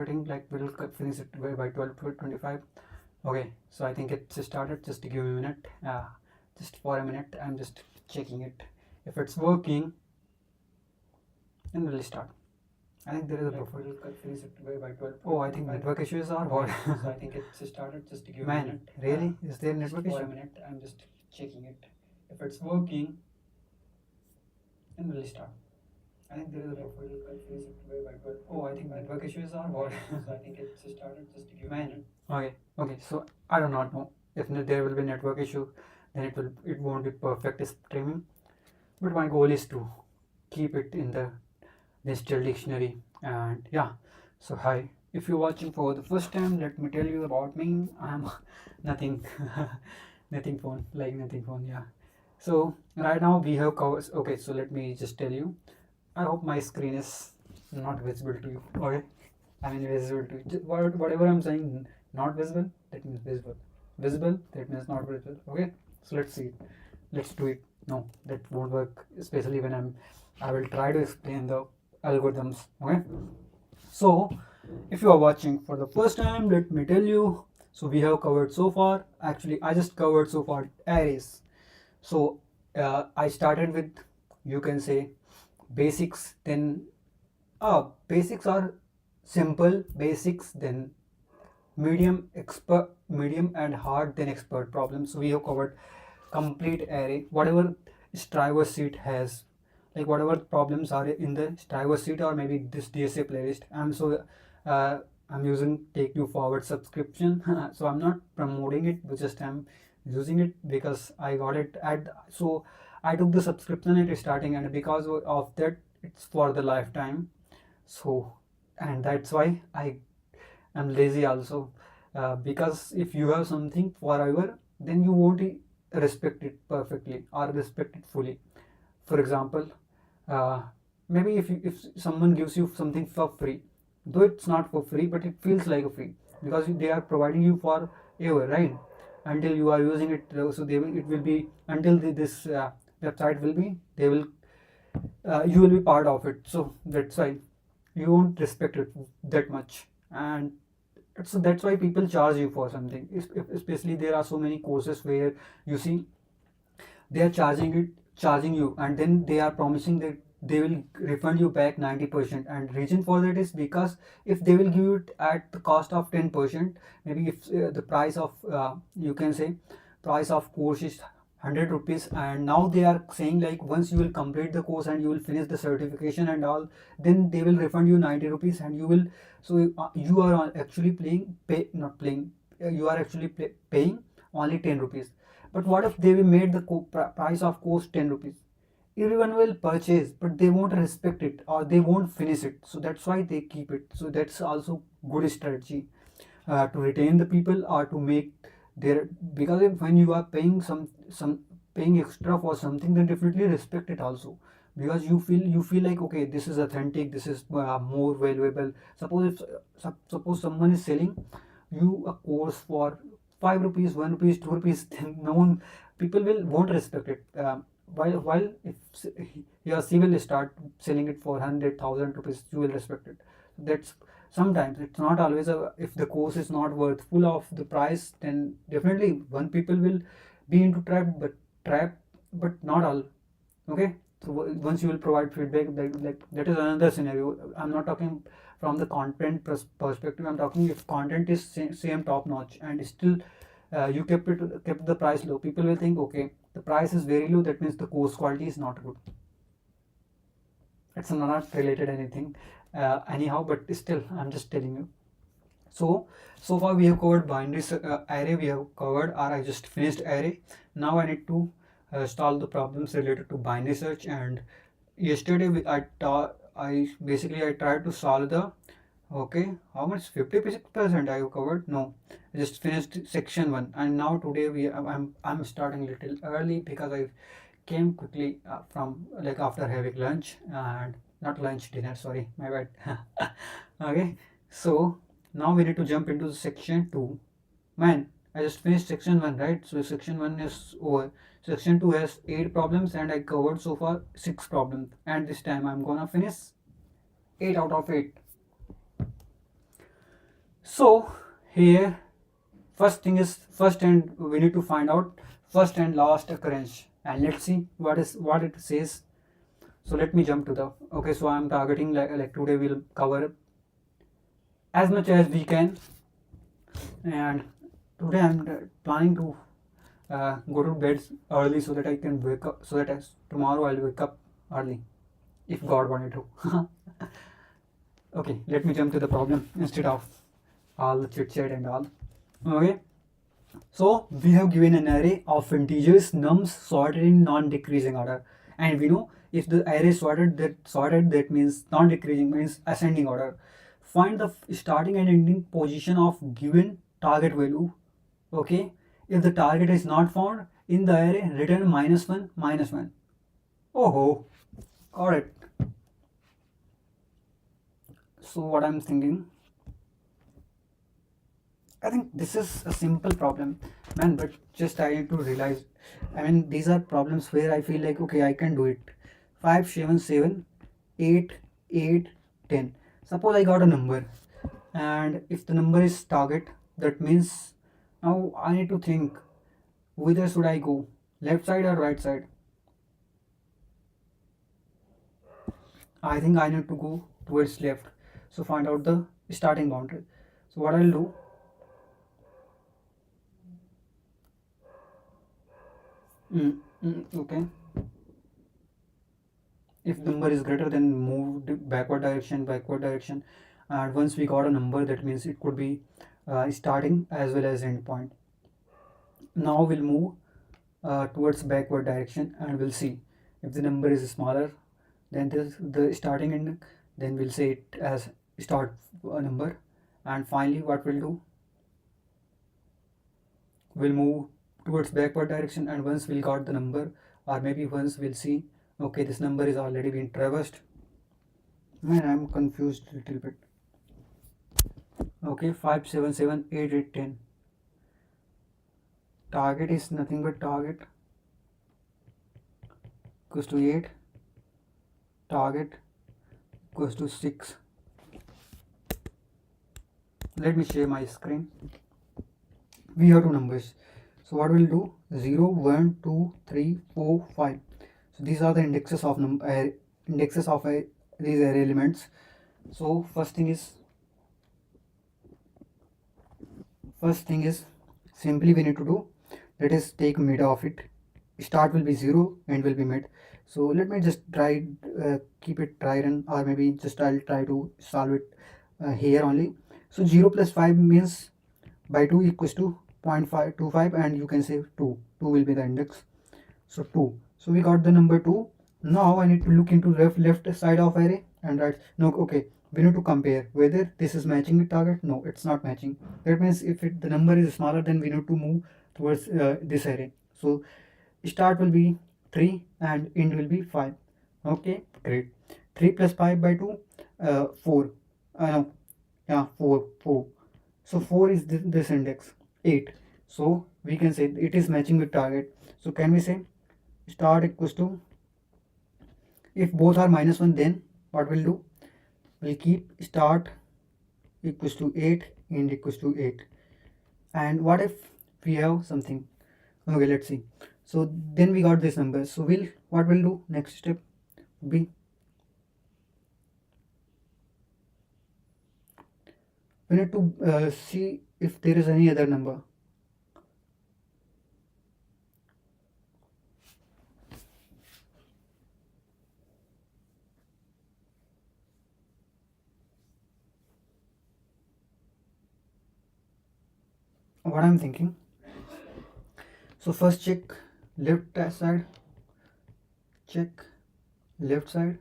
Like we'll finish it by 12 to 25. Okay, so I think it's started. Just give me a minute. Just for a minute, I'm just checking it. If it's working, then we'll start. I think there is a buffer. We'll finish it by 12. Oh, I think network issues are what? So I think it's started. Just give me a minute. Really? Is there network issue? For a minute, I'm just checking it. If it's working, then we'll start. I think there is a buffer. We'll finish it by 12. Oh, I think network issues are what? So I think it's started. Just give me a minute. Okay. So I do not know if there will be network issue, then it won't be perfect streaming. But my goal is to keep it in the digital dictionary. And yeah, so hi, if you're watching for the first time, let me tell you about me. I'm nothing nothing phone, like nothing phone. Yeah, so right now we have covers. Okay, so let me just tell you, I hope my screen is not visible to you. Okay, I mean visible to you. Whatever I'm saying, not visible, that means visible. Visible, that means not visible. Okay, so let's see it. Let's do it. No, that won't work, especially when I will try to explain the algorithms. Okay, so if you are watching for the first time, let me tell you, so we have covered so far, actually I just covered so far arrays. So I started with, you can say, basics, then basics are simple basics, then medium and hard, then expert problems. So we have covered complete array, whatever driver sheet has, like whatever problems are in the driver sheet, or maybe this DSA playlist. I'm using Take You Forward subscription. So I'm not promoting it, but just I'm using it because I got it so I took the subscription at starting, and because of that it's for the lifetime. So, and that's why I am lazy also, because if you have something forever, then you won't respect it perfectly or respect it fully. For example, uh, maybe if someone gives you something for free, though it's not for free, but it feels like a free, because they are providing you for ever, right? Until you are using it, so it will be until this website will be, they will you will be part of it. So that's why you won't respect it that much. And so that's why people charge you for something. Especially there are so many courses where you see they are charging you, and then they are promising that they will refund you back 90%. And reason for that is because if they will give it at the cost of 10%, maybe if the price of you can say price of course is 100 rupees, and now they are saying like once you will complete the course and you will finish the certification and all, then they will refund you 90 rupees, and you will, so you are actually not playing, you are actually paying only 10 rupees. But what if they will made the price of course 10 rupees? Everyone will purchase, but they won't respect it or they won't finish it. So that's why they keep it. So that's also good strategy to retain the people or to make their, because if, when you are paying some paying extra for something, then definitely respect it also, because you feel like okay, this is authentic, this is more valuable. Suppose someone is selling you a course for 5 rupees, 1 rupees, 2 rupees, then no one, people won't respect it. While if your C will start selling it for 100,000 rupees, you will respect it. That's, sometimes it's not always if the course is not worth full of the price, then definitely one people will be into trap, but not all. Okay, so once you will provide feedback, that is another scenario. I'm not talking from the content perspective. I'm talking if content is same top notch and still you kept the price low, people will think okay, the price is very low, that means the course quality is not good. It's not related anything anyhow, but still I'm just telling you. So far we have covered binary array, we have covered, or I just finished array. Now I need to solve the problems related to binary search. And yesterday I tried to solve the, okay, how much, 56% I have covered. No, I just finished section 1, and now today I'm starting a little early because I came quickly from, like, after having lunch, and not lunch, dinner, sorry, my bad. Okay, so now we need to jump into section 2. Man, I just finished section 1, right? So section 1 is over. Section 2 has 8 problems and I covered so far 6 problems, and this time I'm gonna finish 8 out of 8. So here, first and we need to find out first and last occurrence, and let's see what it says. So let me jump to the, okay, so I'm targeting like today we'll cover as much as we can, and today I'm planning to go to bed early so that I can wake up, so that tomorrow I'll wake up early if God wanted to. Okay, let me jump to the problem instead of all the chit chat and all. Okay, so we have given an array of integers nums sorted in non-decreasing order, and we know if the array sorted that means non-decreasing means ascending order. Find the starting and ending position of given target value. Okay, if the target is not found in the array, return -1 -1. Oh, got it. So what I'm thinking, I think this is a simple problem, man, but just I need to realize, I mean, these are problems where I feel like, okay, I can do it. 5, 7, 7, 8, 8, 10. Suppose I got a number, and if the number is target, that means now I need to think, whether should I go, left side or right side? I think I need to go towards left. So find out the starting boundary. So what I'll do, okay, if number is greater then move backward direction, and once we got a number, that means it could be starting as well as end point. Now we'll move towards backward direction, and we'll see if the number is smaller than the starting end, then we'll say it as start number. And finally what we'll do, we'll move towards backward direction, and once we'll got the number, or maybe once we'll see, okay, this number is already been traversed. Man, I'm confused a little bit. Okay, 5, 7, 7, 8, 8, 10. Target is nothing but target equals to 8, target equals to 6. Let me share my screen. We have two numbers, so what we'll do, 0, 1, 2, 3, 4, 5. So these are the indexes of these array elements. So first thing is simply we need to do, let us take mid of it. Start will be 0, end will be mid. So let me just try keep it try run, or maybe just I'll try to solve it here only. So 0 plus 5 means by 2 equals to 0.525, and you can say 2 will be the index. So 2, so we got the number 2. Now I need to look into left side of array and right. No, okay, we need to compare whether this is matching with target. No, it's not matching. That means if the number is smaller, then we need to move towards this array. So start will be 3 and end will be 5. Okay, great. 3 plus 5 by 2, 4. No, yeah, 4. So 4 is this index. 8. So we can say it is matching with target. So can we say start equals to, if both are -1, then what we'll do, we'll keep start equals to 8, end equals to 8. And what if we have something, okay, let's see. So then we got this number. So what we'll do, next step be, we need to see if there is any other number. What I'm thinking, so first check left side, check left side,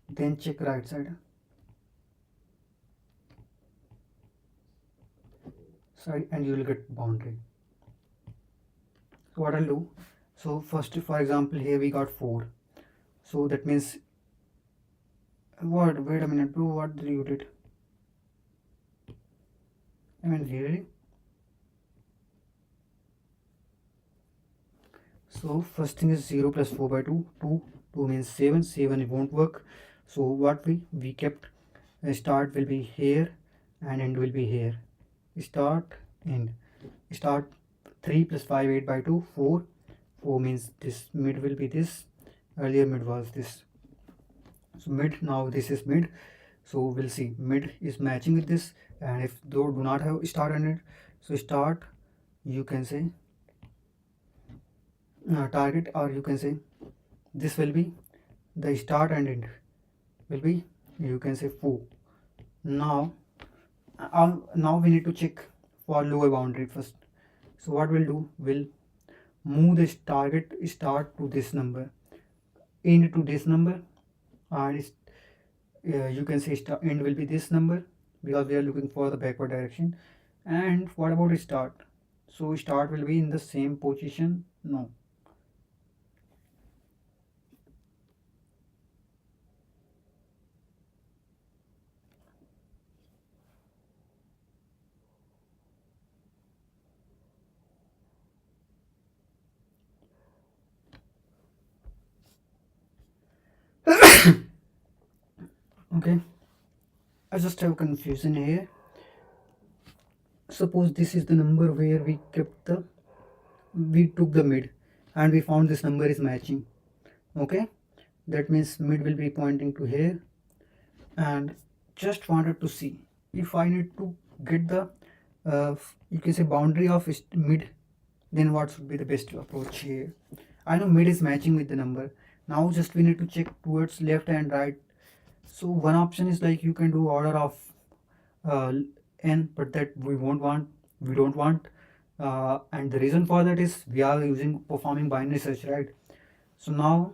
then check right side. And you will get boundary. So what I'll do, so first for example here we got 4, so that means what, wait a minute bro, what did you did, I mean really. So first thing is 0 plus 4 by 2, 2 means 7, 7 it won't work. So what we kept start will be here and end will be here. Start, end. Start 3 plus 5, 8 by 2, 4. 4 means this mid will be this. Earlier mid was this. So mid, now this is mid. So we'll see mid is matching with this, and if though do not have start and end, so start, you can say target, or you can say this will be the start and end will be, you can say 4. Now now we need to check for lower boundary first. So what we'll do, we'll move this target start to this number, end to this number, and you can say end will be this number, because we are looking for the backward direction. And what about start? So start will be in the same position. No, okay, I just have confusion here. Suppose this is the number where we took the mid and we found this number is matching. Okay, that means mid will be pointing to here, and just wanted to see if I need to get the you can say boundary of mid, then what should be the best approach here. I know mid is matching with the number. Now just we need to check towards left and right. So one option is like you can do order of uh, n, but that we don't want, and the reason for that is we are performing binary search, right? So now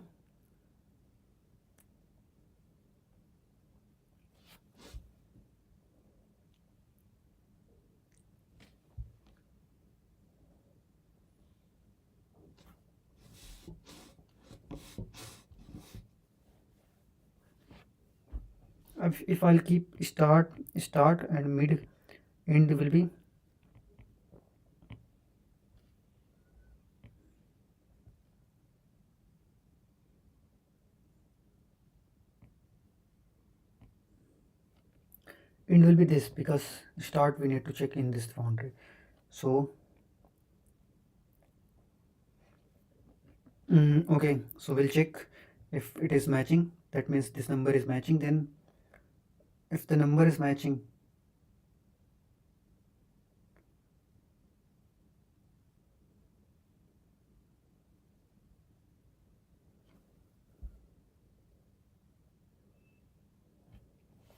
if I'll keep start and mid, end will be, end will be this, because start we need to check in this boundary. So okay, so we'll check if it is matching. That means this number is matching. Then if the number is matching,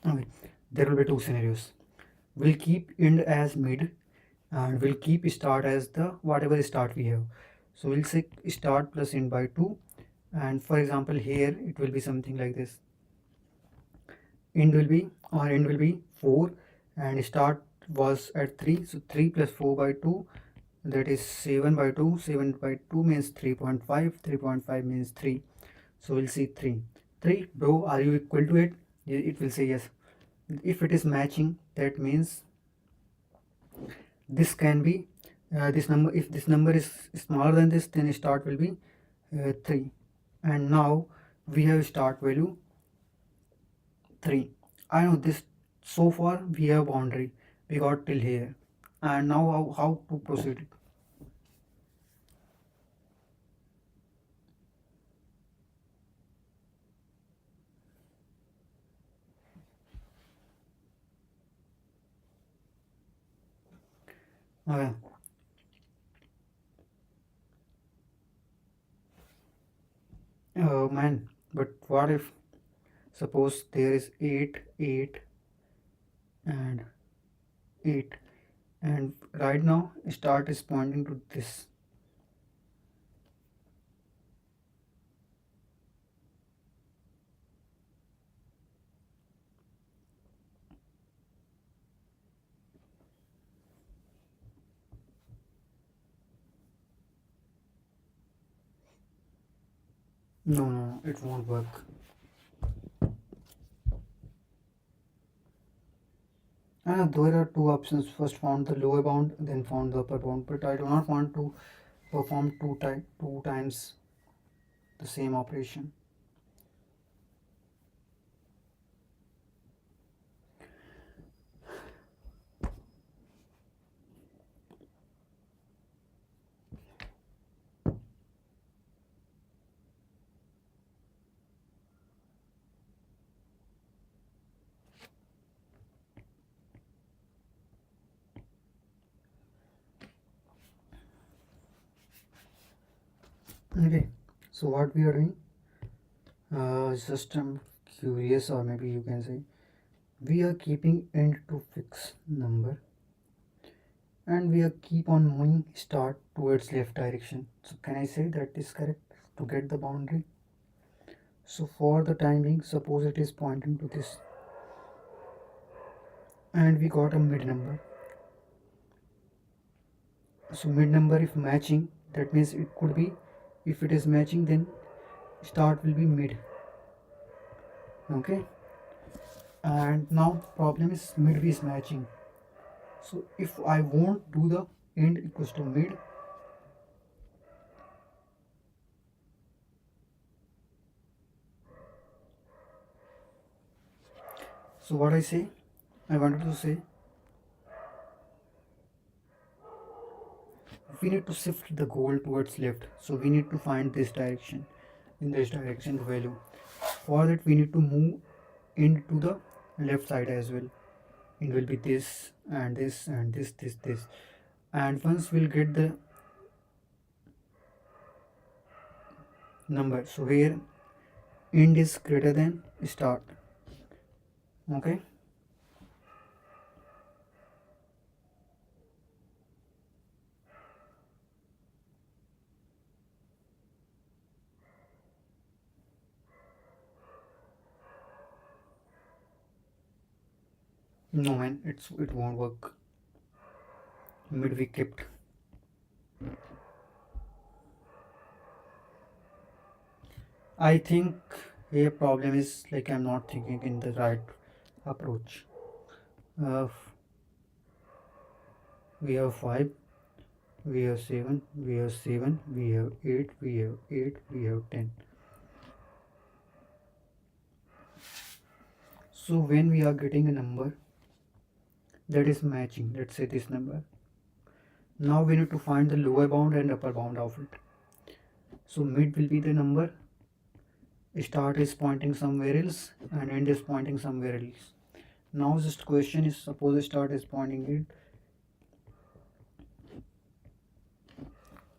okay, there will be two scenarios. We'll keep end as mid, and we'll keep start as the whatever start we have. So we'll say start plus end by 2, and for example here it will be something like this. End will be 4, and start was at 3, so 3 plus 4 by 2, that is 7 by 2. 7 by 2 means 3.5. 3.5 means 3. So we'll see 3. Bro, are you equal to it? It will say yes. If it is matching, that means this can be this number. If this number is smaller than this, then start will be 3. And now we have start value 3. I know this. So far we have boundary, we got till here, and now how to proceed. Okay. Oh man, but what if suppose there is 8, 8 and 8, and right now start is pointing to this. No, it won't work. There are two options. First found the lower bound, then found the upper bound, but I do not want to perform two times the same operation. Okay, so what we are doing, just I'm curious, or maybe you can say we are keeping end to fix number, and we are keep on moving start towards left direction. So can I say that is correct to get the boundary? So for the time being, suppose it is pointing to this, and we got a mid number. So mid number if matching, that means it could be, if it is matching, then start will be mid. Okay, and now problem is mid is matching. So if I won't do the end equals to mid, so what I wanted to say, we need to shift the goal towards left. So we need to find this direction, in this direction the value. For that we need to move into the left side as well. It will be this and this and this. And once we'll get the number, so where end is greater than start. Okay, no man, it won't work. Mid we kept. I think a problem is like I'm not thinking in the right approach. Uh, we have 5, we have 7, we have 7, we have 8, we have 8, we have 10. So when we are getting a number that is matching, let's say this number, now we need to find the lower bound and upper bound of it. So mid will be the number, start is pointing somewhere else, and end is pointing somewhere else. Now just question is, suppose start is pointing it,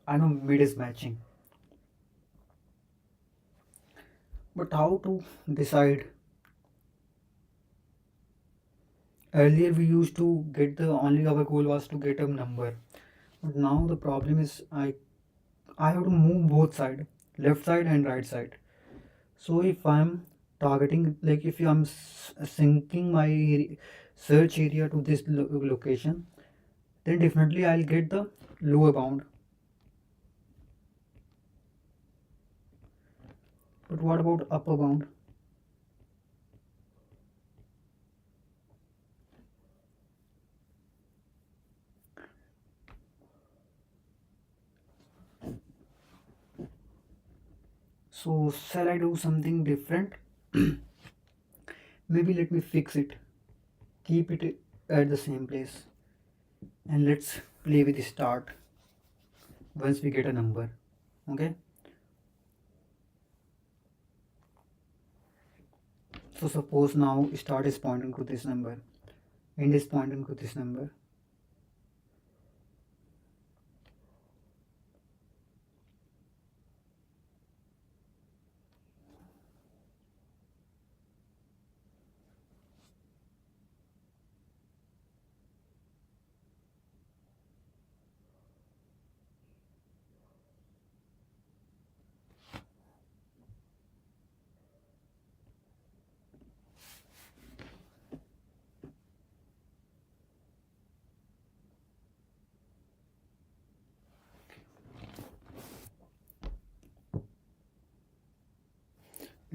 I know mid is matching, but how to decide? Earlier we used to get the only our goal was to get a number, but now the problem is I have to move both side, left side and right side. So if I'm targeting, like if I'm syncing my search area to this location, then definitely I'll get the lower bound. But what about upper bound? So shall I do something different? Maybe let me fix it, keep it at the same place, and let's play with the start once we get a number. Okay, so suppose now start is pointing to this number, end is pointing to this number.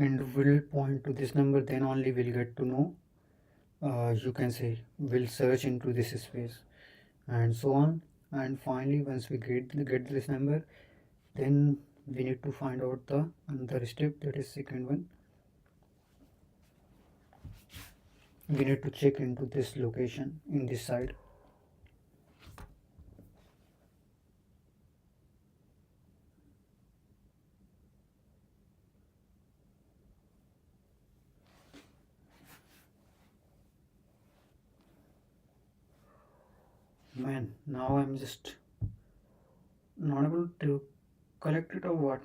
And will point to this number, then only we'll get to know, you can say we'll search into this space and so on. And finally once we get this number, then we need to find out the another step, that is second one. We need to check into this location in this side. Man, now I'm just not able to collect it or what?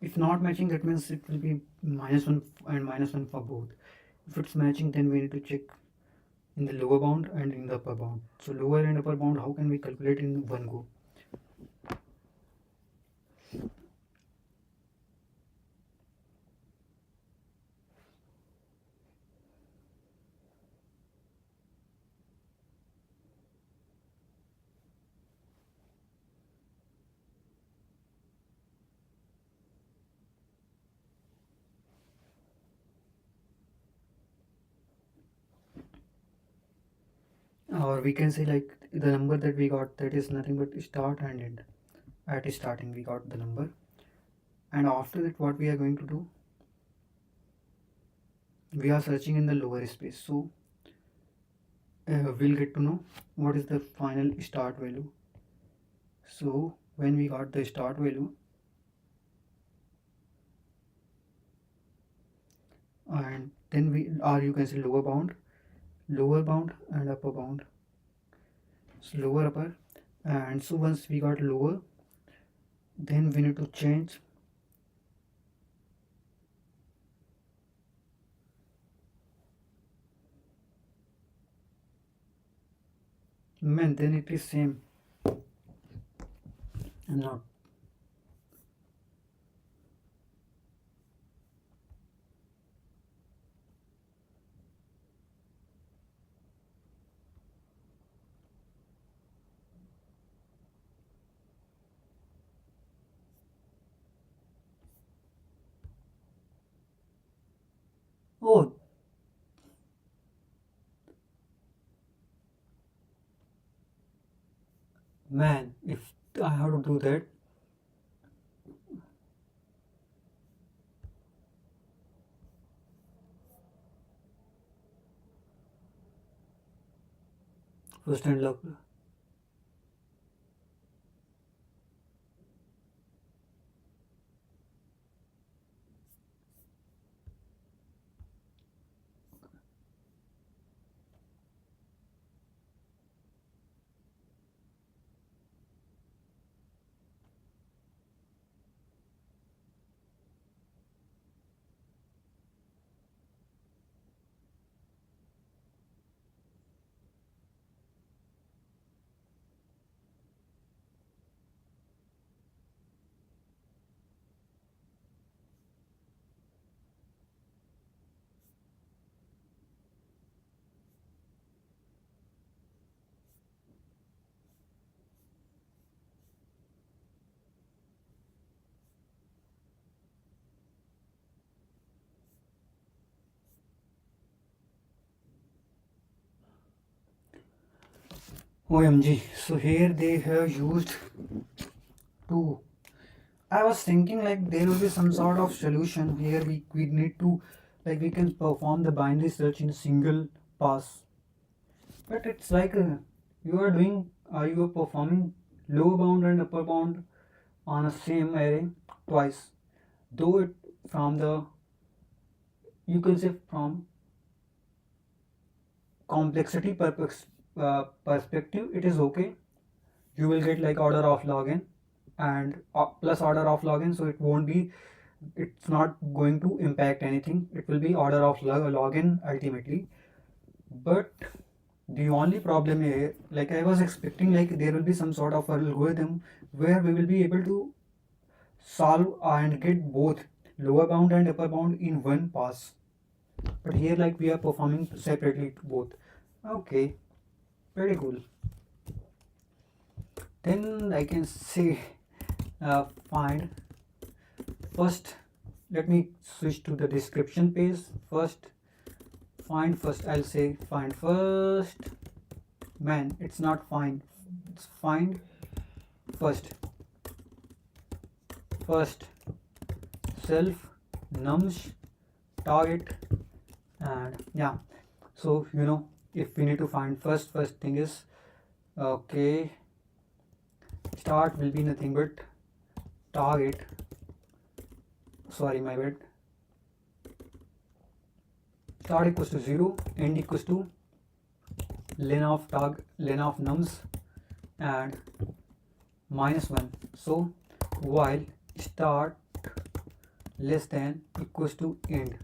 If not matching, that means it will be -1 and -1 for both. If it's matching, then we need to check in the lower bound and in the upper bound. So lower and upper bound, how can we calculate in one go? Or we can say like the number that we got, that is nothing but start and end. At starting we got the number, and after that what we are going to do, we are searching in the lower space. So we'll get to know what is the final start value. So when we got the start value, and then we, or you can say lower bound and upper bound. So lower, upper, and so once we got lower, then we need to change man, then it is same. I'm not. Oh man, if I have to do that, first and look. OMG. So here they have used two. I was thinking like there will be some sort of solution here. We need to, like, we can perform the binary search in a single pass. But it's like you are doing, you are performing lower bound and upper bound on a same array twice. Though it from the, you can say from complexity perspective, it is okay. You will get like order of log n and plus order of log n, so it won't be, it's not going to impact anything. It will be order of log n ultimately. But the only problem here, like I was expecting like there will be some sort of algorithm where we will be able to solve and get both lower bound and upper bound in one pass. But here like we are performing separately both. Okay, very cool. Then I can say find first. Let me switch to the description page first. Find first, I'll say find first. Man, it's not find, it's find first. First self nums target, and yeah. So you know, if we need to find first thing is, okay, start will be nothing but target, sorry my bad, start equals to 0, end equals to len of nums and -1. So while start less than equals to end,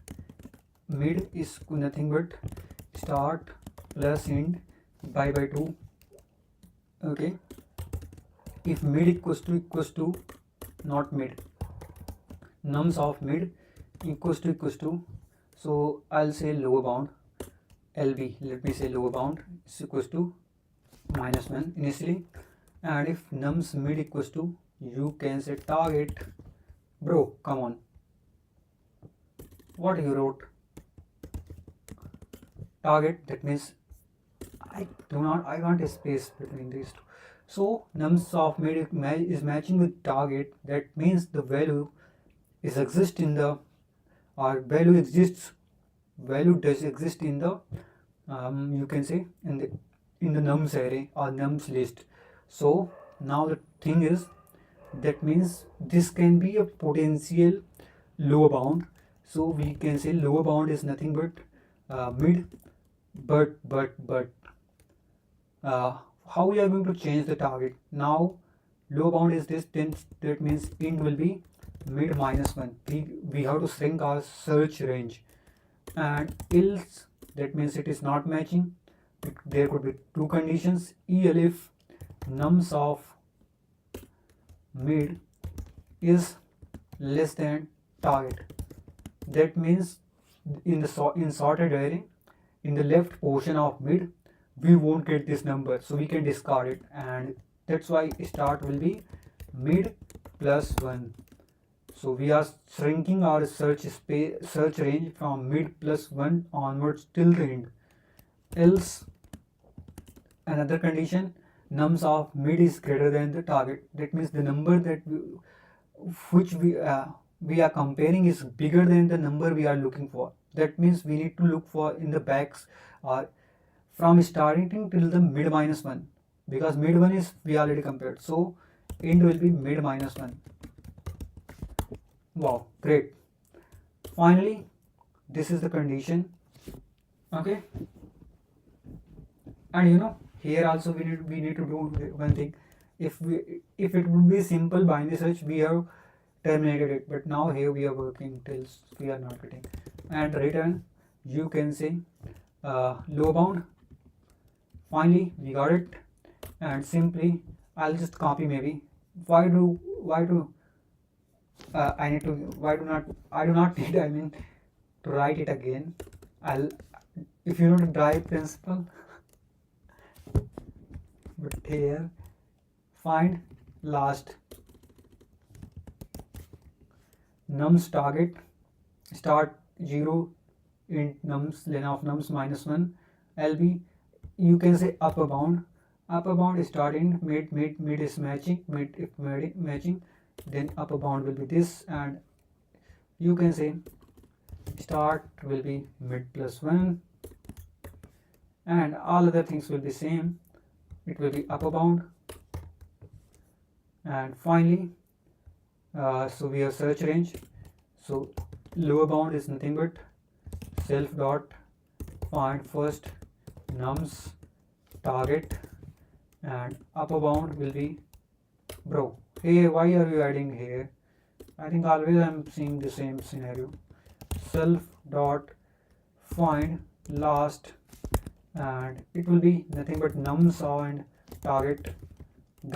mid is nothing but start plus end by 2. Okay, if mid equals to not mid, nums of mid equals to, so I'll say lower bound LB, let me say lower bound is equals to -1 initially, and if nums mid equals to, you can say target. Bro, come on, what you wrote? Target, that means I want a space between these two. So nums of mid is matching with target, that means the value is exist in the, or value does exist in the you can say in the nums array or nums list. So now the thing is, that means this can be a potential lower bound. So we can say lower bound is nothing but mid, but how we are going to change the target? Now lower bound is this, then that means int will be mid -1. We have to shrink our search range, and else, that means it is not matching. There could be two conditions. If nums of mid is less than target, that means in sorted array, in the left portion of mid, we won't get this number, so we can discard it, and that's why start will be mid +1. So we are shrinking our search range from mid +1 onwards till the end. Else, another condition, nums of mid is greater than the target, that means the number that which we are comparing is bigger than the number we are looking for. That means we need to look for in the backs, or from starting till the mid -1, because mid 1 is we already compared, so end will be mid -1. Wow, great. Finally, this is the condition. Okay, and here also we need to do one thing. If it would be simple binary search, we have terminated it, but now here we are working till we are not getting, and return, you can say low bound. Finally we got it, and simply I'll just copy. Maybe why do I need to, I do not need, I mean, to write it again. If you know the drive principle, but here find last nums target, start 0 int nums len of nums -1 LB, you can say upper bound is start int mid is matching, if matching, then upper bound will be this, and you can say start will be mid +1, and all other things will be same. It will be upper bound, and finally so we have search range. So lower bound is nothing but self dot find first nums target, and upper bound will be, bro, hey, why are you adding here? I think always I'm seeing the same scenario. Self dot find last, and it will be nothing but nums and target.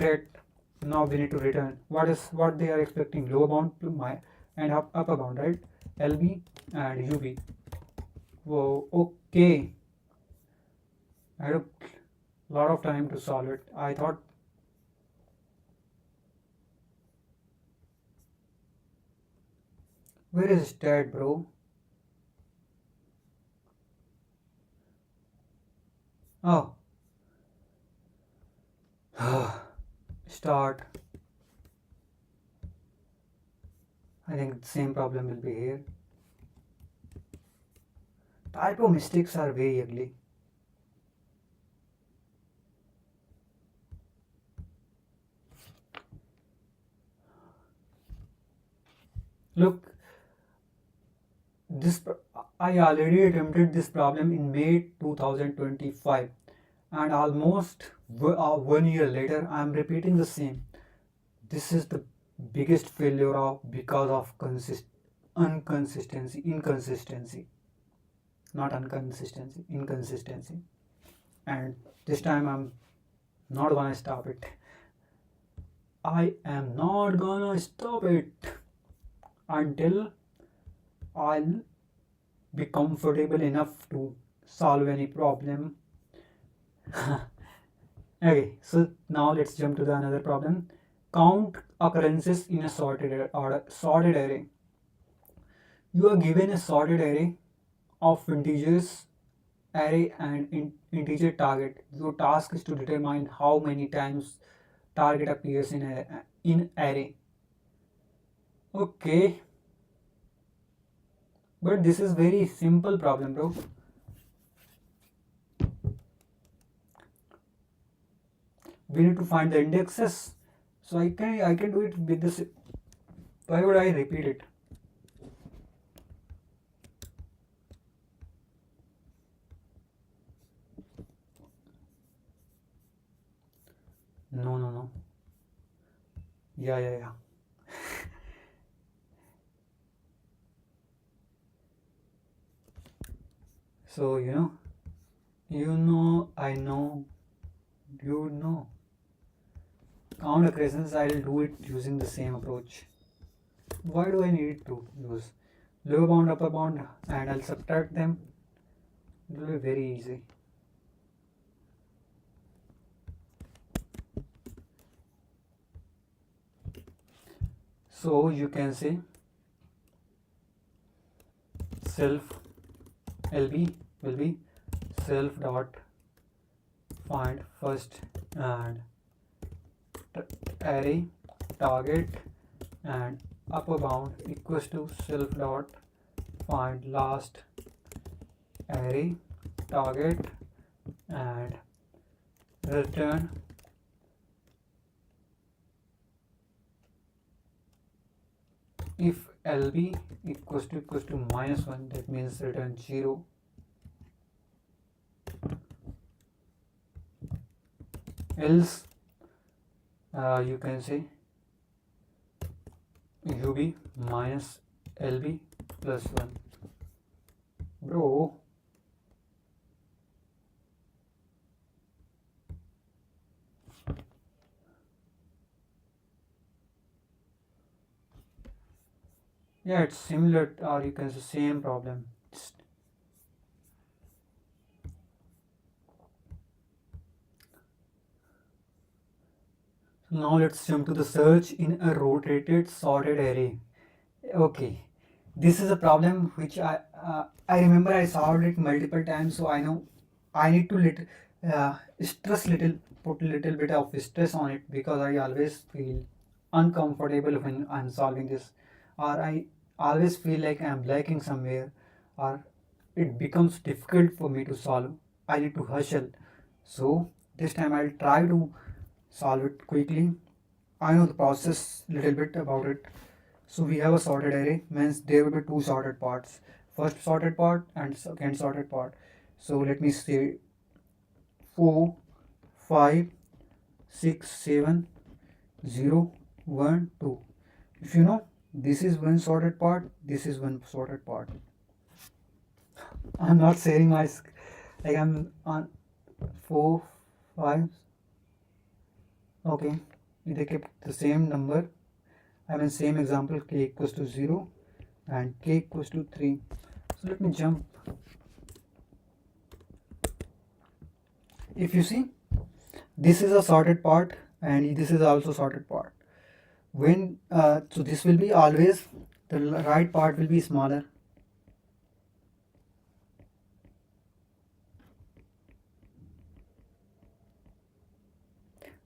Great. Now we need to return what they are expecting, lower bound to my and upper bound, right? LB and UB. Whoa, okay. I had a lot of time to solve it. I thought, where is stat, bro? Oh, start. I think the same problem will be here. Typo mistakes are very ugly. Look, I already attempted this problem in May 2025, and almost 1 year later I'm repeating the same. This is the biggest failure of because of inconsistency, not inconsistency, inconsistency. And this time I'm not gonna stop it. I am not gonna stop it until I'll be comfortable enough to solve any problem. Okay, so now let's jump to the another problem. Count occurrences in a sorted array. You are given a sorted array of integers array and integer target. Your task is to determine how many times target appears in array. Okay, but this is very simple problem, bro. We need to find the indexes. So I can do it with this. Why would I repeat it? No. Yeah. So I know, you know. Count occurrences, I'll do it using the same approach. Why do I need to use lower bound, upper bound, and I'll subtract them? It will be very easy. So you can say self LB will be self dot find first and array target and upper bound equals to self dot find last array target and return if LB equals to -1, that means return 0. Else you can say UB minus LB plus 1. Bro, yeah, it's similar, or you can say same problem. Now let's jump to the search in a rotated sorted array. Okay, this is a problem which I remember I solved it multiple times, so I know I need to put little bit of stress on it, because I always feel uncomfortable when I'm solving this, or I always feel like I'm lacking somewhere, or it becomes difficult for me to solve. I need to hustle. So this time I'll try to solve it quickly. I know the process little bit about it. So we have a sorted array, means there will be two sorted parts. First sorted part and second sorted part. So let me say 4, 5, 6, 7, 0, 1, 2. If you know, this is one sorted part, this is one sorted part. I'm not sharing my like I'm on 4, 5. Okay, they kept the same number. I mean same example, k equals to 0 and k equals to 3. So let me jump. If you see, this is a sorted part and this is also sorted part. When so this will be always, the right part will be smaller.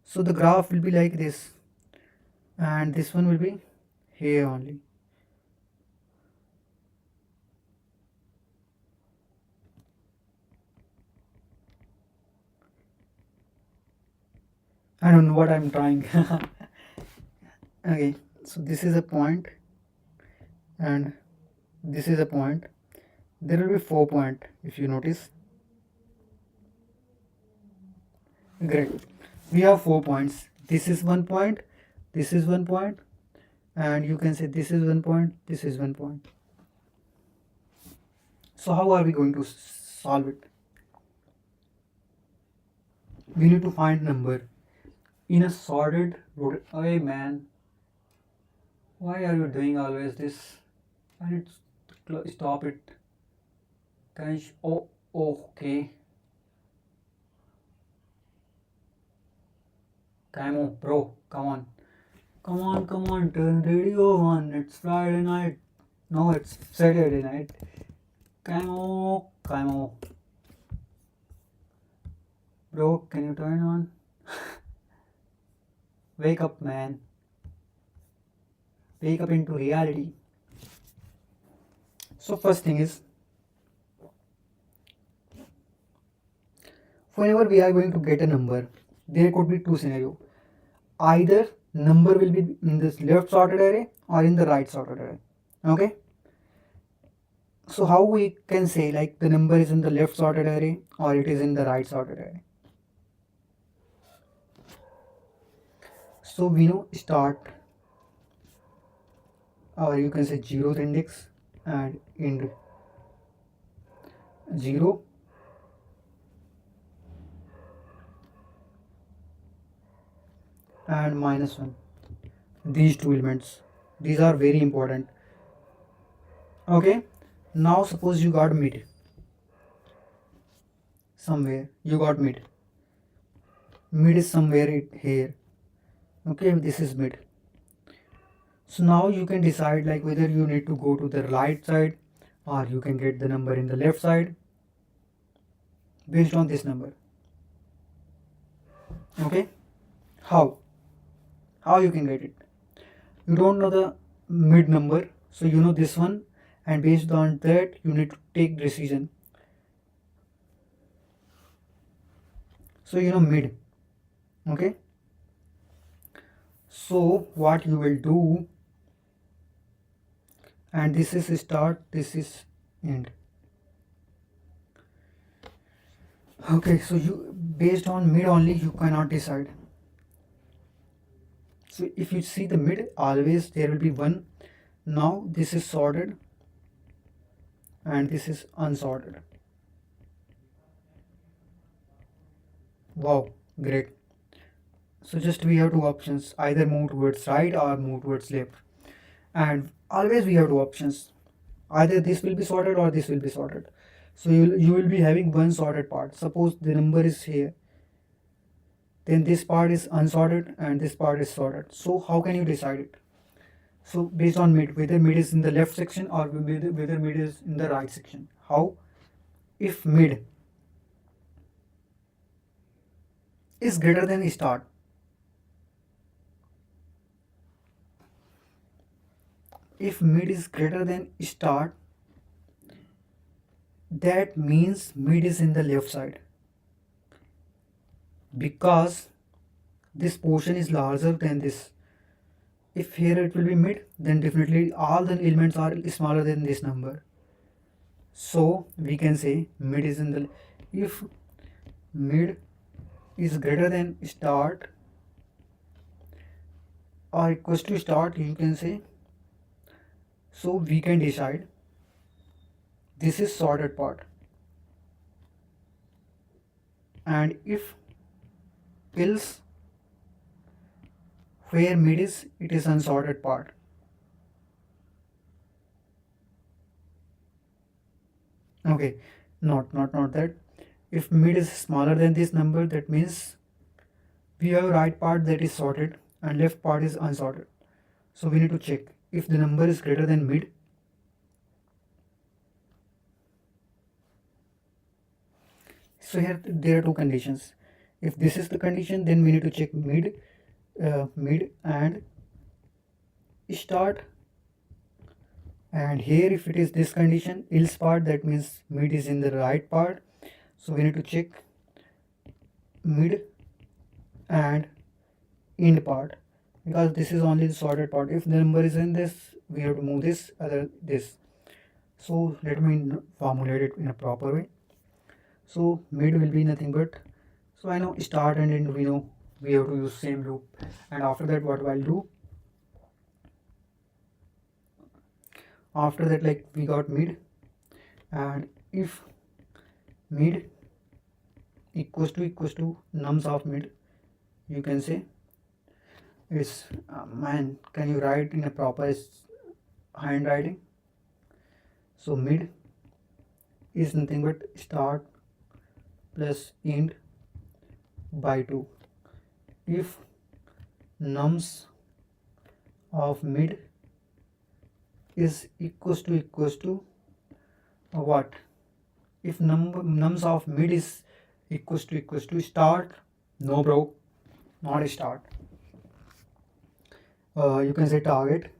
So the graph will be like this, and this one will be here only. I don't know what I'm trying. Okay, so this is a point and this is a point. There will be 4 points if you notice. Great. We have 4 points. This is 1 point, this is 1 point, and you can say this is 1 point, this is 1 point. So how are we going to solve it? We need to find number in a sorted road. Hey man, why are you doing always this? I need to stop it. Can you oh, okay. Come on, bro. Come on. Come on. Turn radio on. It's Friday night. No, it's Saturday night. Come on. Come on. Bro, can you turn on? Wake up, man. Wake up into reality. So first thing is, whenever we are going to get a number, there could be two scenarios. Either number will be in this left sorted array or in the right sorted array. Okay. So how we can say like the number is in the left sorted array or it is in the right sorted array? So we know start, or you can say 0th index and end 0, and -1. These two elements, these are very important. Okay, now suppose you got mid somewhere, you got mid is somewhere here. Okay, this is mid. So now you can decide like whether you need to go to the right side or you can get the number in the left side based on this number. Okay, how you can get it? You don't know the mid number, so you know this one, and based on that you need to take decision. So you know mid. Okay, so what you will do, and this is start, this is end. Okay, so you based on mid only you cannot decide. So if you see the mid, always there will be one. Now this is sorted and this is unsorted. Wow, great. So just we have two options, either move towards right or move towards left, and always we have two options, either this will be sorted or this will be sorted. So you will be having one sorted part. Suppose the number is here, then this part is unsorted and this part is sorted. So how can you decide it? So based on mid, whether mid is in the left section or whether mid is in the right section. How? If mid is greater than start, if mid is greater than start, that means mid is in the left side, because this portion is larger than this. If here it will be mid, then definitely all the elements are smaller than this number. So we can say mid is in the, if mid is greater than start or equals to start, you can say, so we can decide this is sorted part, and if else where mid is, it is unsorted part. Okay, not that. If mid is smaller than this number, that means we have right part that is sorted and left part is unsorted. So we need to check if the number is greater than mid. So here there are two conditions. If this is the condition, then we need to check mid and start. And here if it is this condition, else part, that means mid is in the right part. So we need to check mid and end part, because this is only the sorted part. If the number is in this, we have to move this other this. So let me formulate it in a proper way. So mid will be nothing but So I know start and end, we know we have to use same loop. And after that, what I'll do, after that, like we got mid, and if mid equals to nums of mid, you can say it's man, can you write in a proper handwriting? So mid is nothing but start plus end by 2. If nums of mid is equals to what? If nums of mid is equals to start, no bro, not a start. You can say target.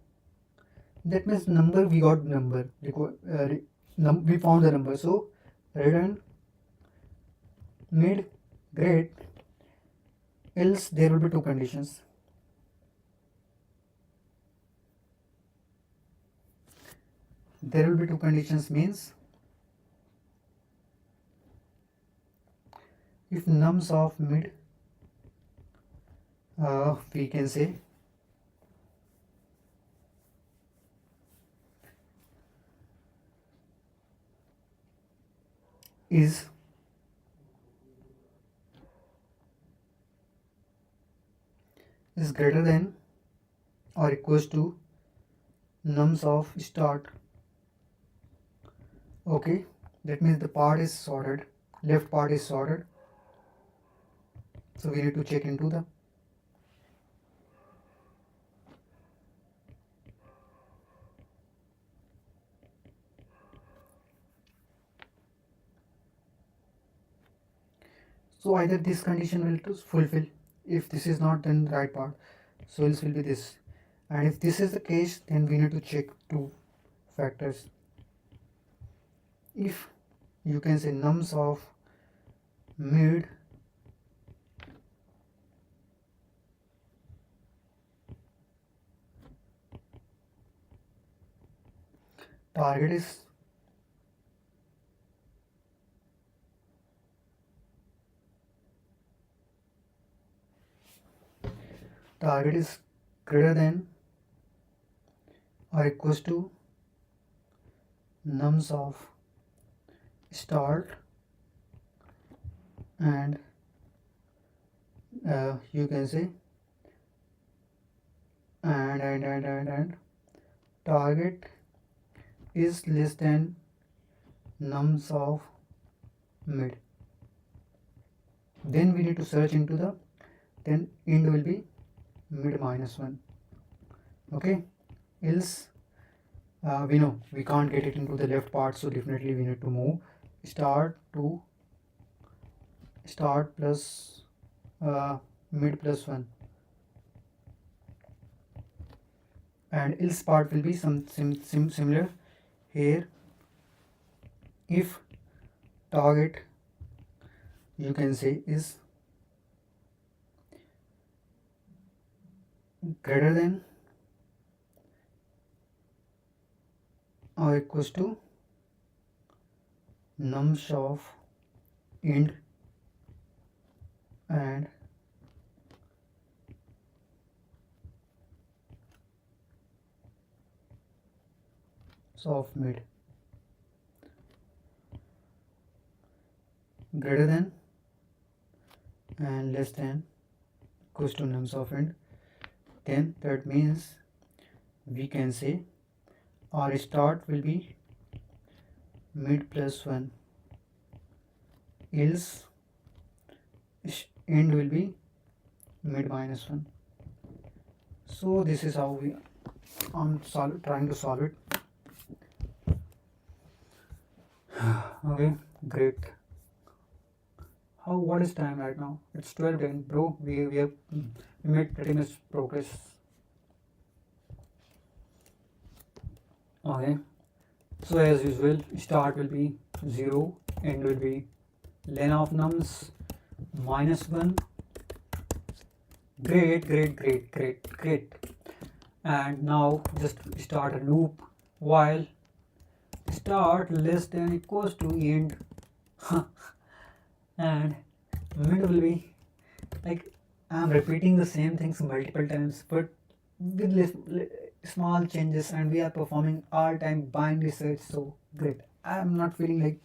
That means number, we got number, we found the number. So return mid, great. Else there will be two conditions. There will be two conditions means if nums of mid, we can say is greater than or equals to nums of start. Okay, that means the part is sorted, left part is sorted. So we need to check into the so either this condition will fulfill. If this is not, then the right part, so else will be this. And if this is the case, then we need to check two factors. If you can say nums of mid target is greater than or equals to nums of start, and you can say and target is less than nums of mid, then we need to search into the, then end will be mid minus 1. Okay, else we know we can't get it into the left part, so definitely we need to move start to start plus mid plus 1, and else part will be similar here. If target, you can say, is greater than or equals to nums of end and of mid, greater than and less than equals to nums of end, then that means we can say our start will be mid plus 1, else end will be mid minus 1. So this is how I'm trying to solve it. Okay, great. What is time right now? It's 12:10, bro. We have made pretty much progress. Okay, so as usual, start will be 0, end will be len of nums minus 1. Great. And now just start a loop while start less than equals to end and mid will be like I'm repeating the same things multiple times but with small changes, and we are performing all time bind research. So great, I'm not feeling like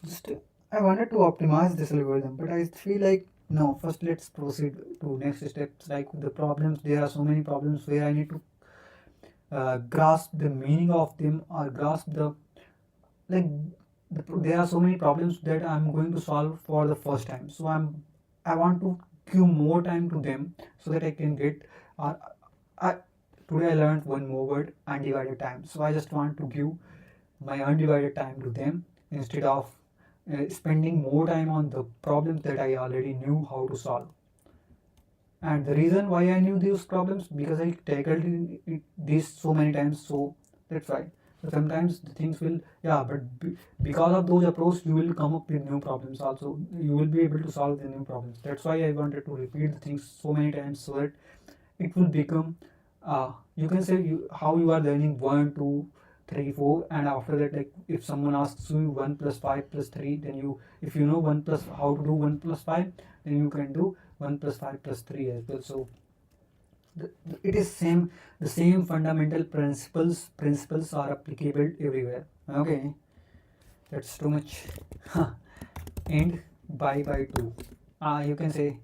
just I wanted to optimize this algorithm, but I feel like no, first let's proceed to next steps. Like the problems, there are so many problems where I need to grasp the meaning of them, or grasp the like there are so many problems that I'm going to solve for the first time. So I want to give more time to them so that I can get. Uh, I, Today I learned one more word, undivided time. So I just want to give my undivided time to them instead of spending more time on the problems that I already knew how to solve. And the reason why I knew these problems, because I tackled this so many times, so that's why. So sometimes the things will, yeah, but because of those approaches you will come up with new problems also, you will be able to solve the new problems. That's why I wanted to repeat the things so many times so that it will become you can say how you are learning 1 2 3 4, and after that, like if someone asks you 1 plus 5 plus 3, then you, if you know 1 plus how to do 1 plus 5, then you can do 1 plus 5 plus 3 as well. So it is same, the same fundamental principles are applicable everywhere. Okay, that's too much. And by 2, you can say,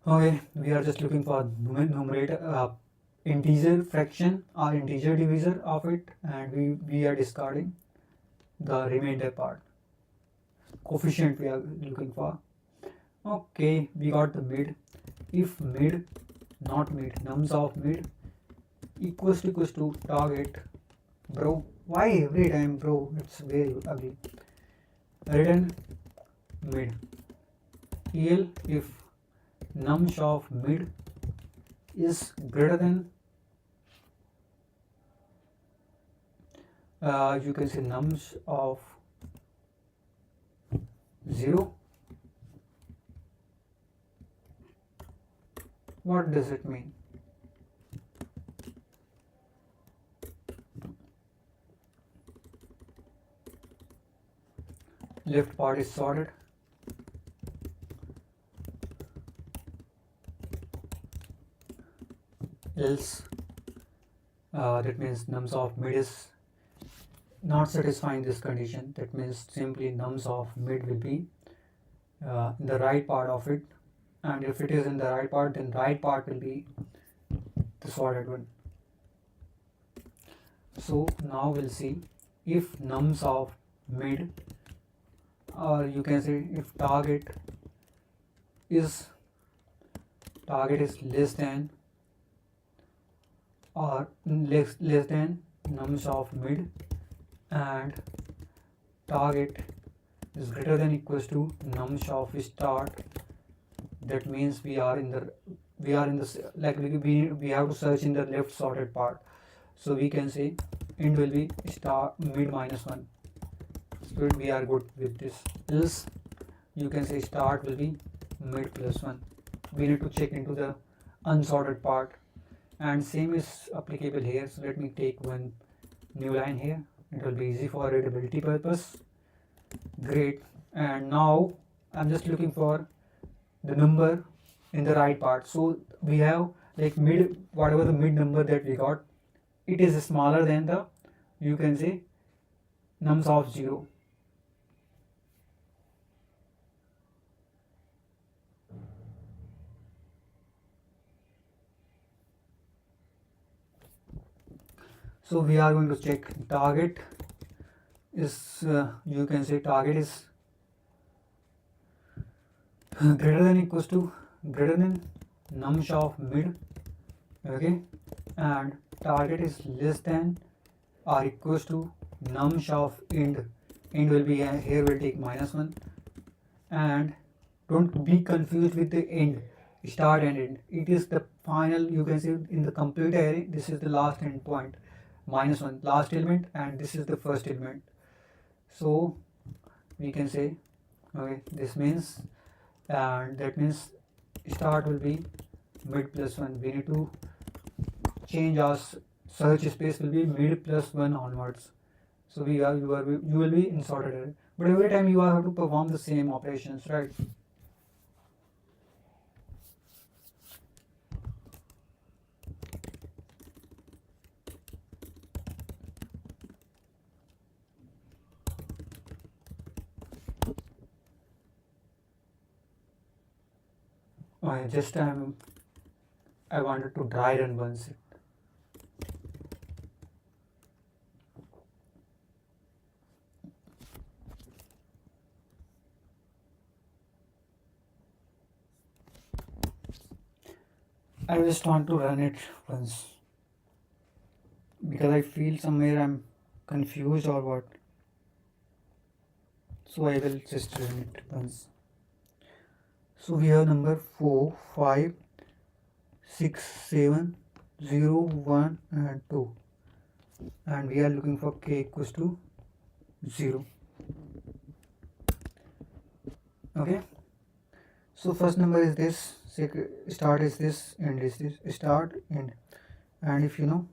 okay, we are just looking for numerator, integer fraction or integer divisor of it, and we are discarding the remainder part. Coefficient we are looking for. Okay, we got the mid. If mid, not mid, nums of mid equals to target, bro. Why every time, bro? It's very ugly. Return mid. EL if nums of mid is greater than you can say nums of 0. What does it mean? Left part is sorted. Else that means nums of mid is not satisfying this condition. That means simply nums of mid will be in the right part of it, and if it is in the right part, then right part will be the sorted one. So now we'll see if nums of mid, or you can say if target is less than or less than nums of mid, and target is greater than equals to nums of start. That means we are in the like we have to search in the left sorted part. So we can say end will be start mid minus 1. So we are good with this. Else you can say start will be mid plus 1. We need to check into the unsorted part, and same is applicable here. So let me take one new line here. It will be easy for readability purpose. Great. And now I'm just looking for the number in the right part. So we have like mid, whatever the mid number that we got, it is smaller than the, you can say, nums of 0. So we are going to check target is you can say target is greater than equals to greater than nums of mid, okay, and target is less than or equals to nums of end. End will be here, will take -1, and don't be confused with the end, start and end. It is the final, you can say, in the complete array. This is the last end point, -1 last element, and this is the first element. So we can say, okay, this means, and that means start will be mid plus 1. We need to change our search space will be mid plus 1 onwards. So you will be in sorted array, but every time you have to perform the same operations, right? I wanted to dry run once. I just want to run it once because I feel somewhere I'm confused or what. So I will just run it once. So we have number 4, 5, 6, 7, 0, 1 and 2, and we are looking for k equals to 0. Okay, so first number is this, start is this, end is this, start, end. And if you know,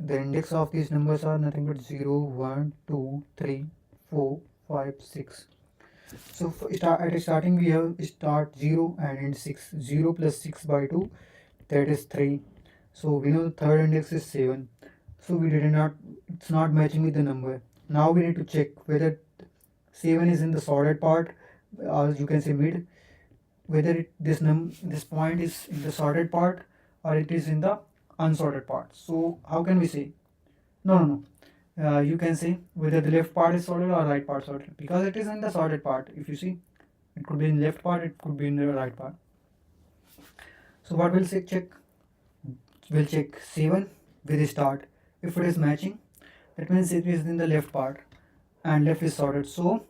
the index of these numbers are nothing but 0, 1, 2, 3, 4, 5, 6. So at starting we have start 0 and end 6. 0 plus 6 by 2, that is 3. So we know the third index is 7. So it's not matching with the number. Now we need to check whether 7 is in the sorted part, or you can say mid, whether this point is in the sorted part or it is in the unsorted part. So how can we say? No. You can say whether the left part is sorted or right part sorted, because it is in the sorted part. If you see, it could be in left part, it could be in the right part. So what we'll say, we'll check 7 with the start. If it is matching, that means it is in the left part and left is sorted. So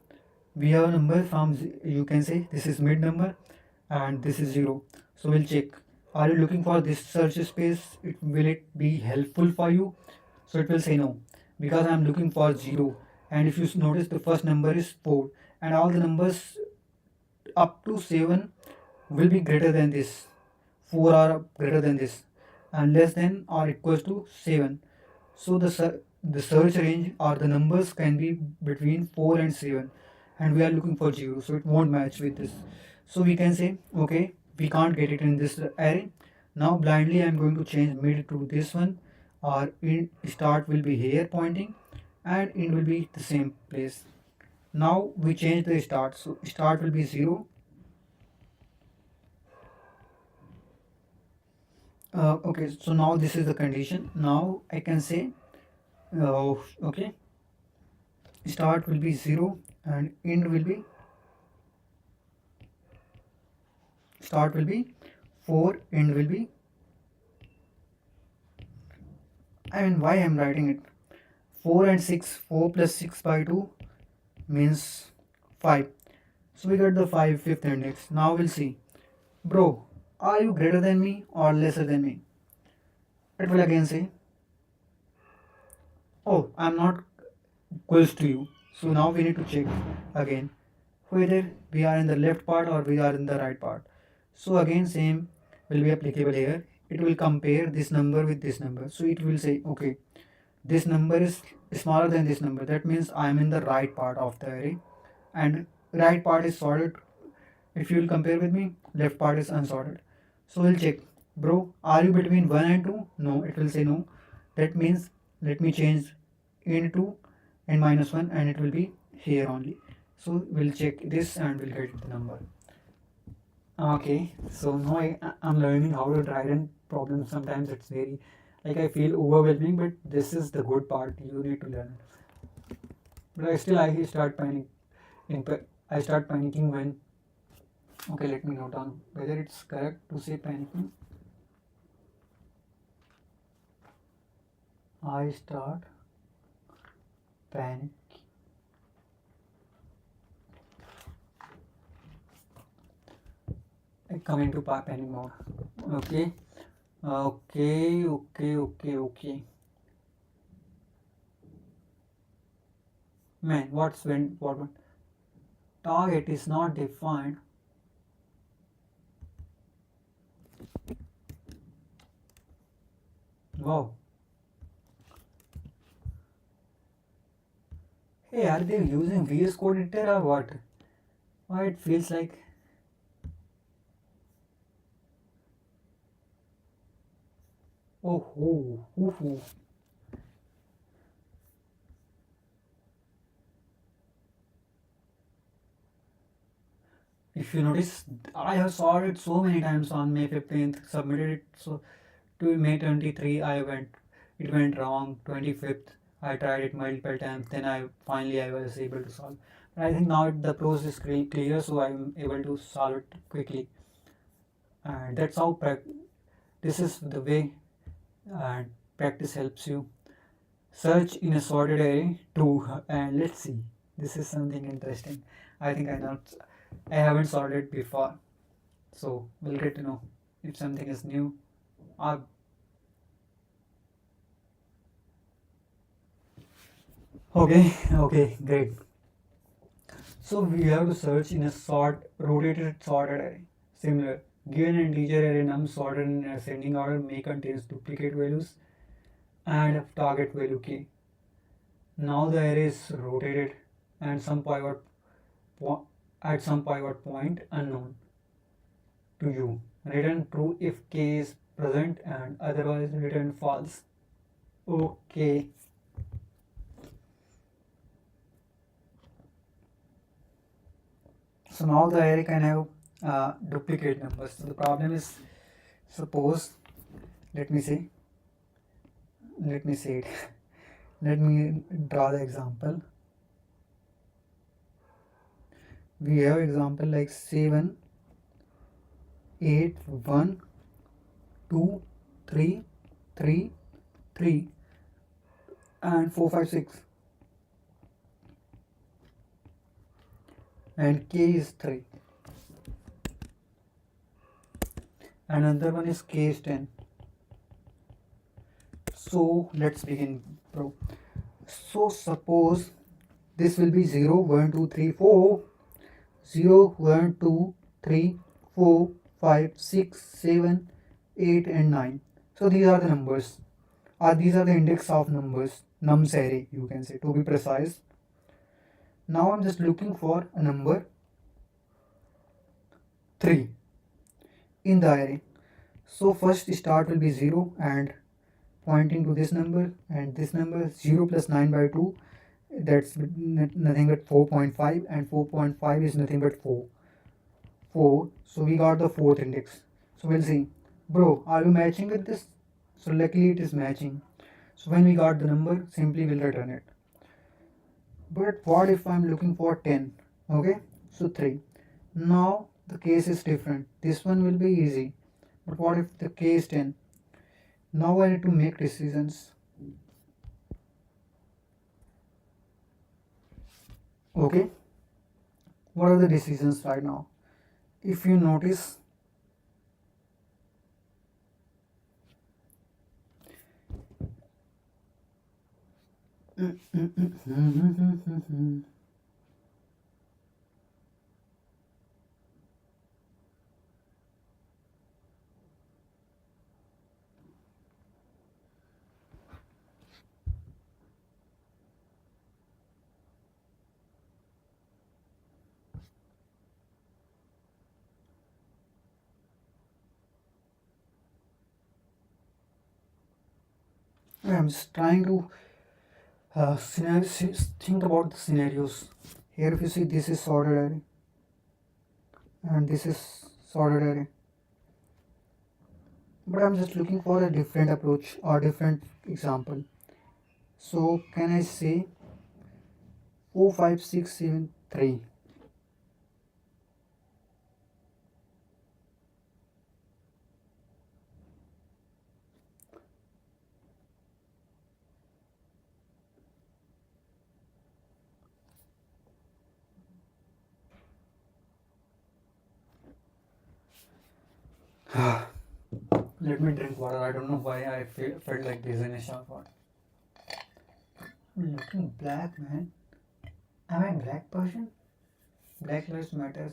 we have a number from, you can say this is mid number and this is 0. So we'll check, are you looking for this search space? Will it be helpful for you? So it will say no, because I am looking for 0. And if you notice, the first number is 4 and all the numbers up to 7 will be greater than this. 4 are greater than this and less than or equals to 7. So the search range or the numbers can be between 4 and 7, and we are looking for 0, so it won't match with this. So we can say, okay, we can't get it in this array. Now blindly I'm going to change mid to this one, or in start will be here pointing and end will be the same place. Now we change the start, so start will be 0. Okay, so now this is the condition. Now I can say, okay, start will be 0 and end will be, start will be 4, end will be, and why I'm writing it 4 and 6, 4 plus 6 by 2 means 5. So we got the 5 fifth index. Now we'll see, bro, are you greater than me or lesser than me? It will again say, oh, I'm not equals to you. So now we need to check again whether we are in the left part or we are in the right part. So again same will be applicable here. It will compare this number with this number. So it will say, okay, this number is smaller than this number. That means I am in the right part of the array, and right part is sorted. If you will compare with me, left part is unsorted. So we'll check, bro, are you between 1 and 2? No, it will say no. That means let me change into n minus 1 and it will be here only. So we'll check this and we'll get the number. Okay, so now I'm learning how to try and problems. Sometimes it's very, like, I feel overwhelming, but this is the good part. You need to learn. But I start I start panicking when, okay, let me note down whether it's correct to say panicking. I start panic. I come into panic mode. Okay. Okay. Man, what? Target is not defined. Wow. Hey, are they using VS Code editor or what? Why it feels like? Oh. If you notice, I have saw it so many times on May 15th, submitted it so to May 23, it went wrong. 25th, I tried it multiple times. Then I was able to solve. But I think now the process is clear, so I'm able to solve it quickly. And that's how this is the way and practice helps you. Search in a sorted array. True. And let's see. This is something interesting. I think I haven't sorted before, so we'll get to know if something is new. Or okay, great. So we have to search in a rotated sorted array. Similar. Given an integer array num sorted in ascending order may contains duplicate values and a target value key. Now the array is rotated and at some pivot point unknown to you. Return true if k is present and otherwise return false. Okay. So now the array can have duplicate numbers. So the problem is, suppose, let me say it. Let me draw the example. We have example like 7, 8, 1, 2, 3, 3, 3 and 4, 5, 6 and k is 3. Another one is k is 10. So let's begin, bro. So suppose this will be 0, 1, 2, 3, 4, 0, 1, 2, 3, 4, 5, 6, 7, 8 and 9. So these are the numbers, these are the index of numbers, nums array you can say, to be precise. Now I'm just looking for a number 3 in the array. So first start will be 0 and pointing to this number, and this number 0 plus 9 by 2, that's nothing but 4.5, and 4.5 is nothing but 4. So we got the fourth index. So we'll see, bro, are you matching with this? So luckily it is matching. So when we got the number, simply we'll return it. But what if I'm looking for 10? Okay, so 3. Now the case is different. This one will be easy. But what if the k is 10? Now I need to make decisions. Okay, what are the decisions right now? If you notice, I'm just trying to think about the scenarios. Here if you see, this is sorted array and this is sorted array, but I'm just looking for a different approach or different example. So can I say 4, 5, 6, 7, 3? Let me drink water. I don't know why I felt like this in a shower. I'm looking black, man. Am I a black person? Black lives matters.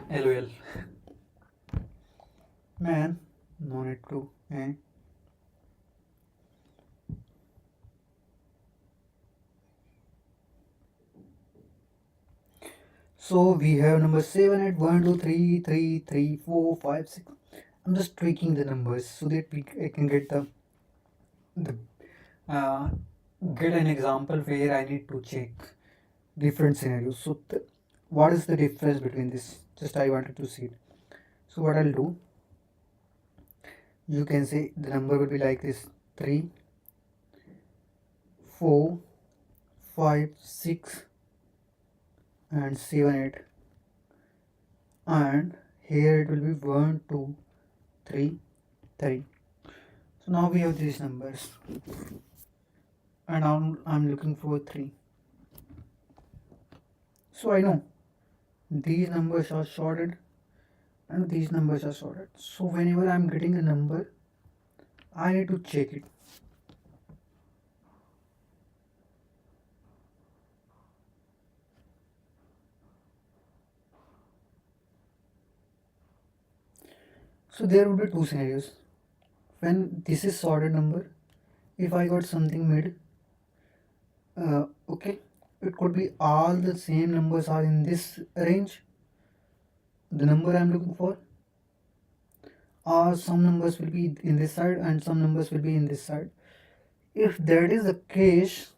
LOL. Man, no need to. Eh? So we have number 7 at 1, 2, 3, 3, 3, 4, 5, 6. I'm just tweaking the numbers so that I can the uh, get an example where I need to check different scenarios. So what is the difference between this? Just I wanted to see it. So what I'll do, you can say the number will be like this: 3, 4, 5, 6, and 7, 8, and here it will be 1, 2, 3, 3. So now we have these numbers, and I'm looking for 3. So I know these numbers are sorted and these numbers are sorted. So whenever I'm getting a number, I need to check it. So there would be two scenarios. When this is sorted number, if I got something mid, okay, it could be all the same numbers are in this range, the number I'm looking for, or some numbers will be in this side and some numbers will be in this side. If that is the case,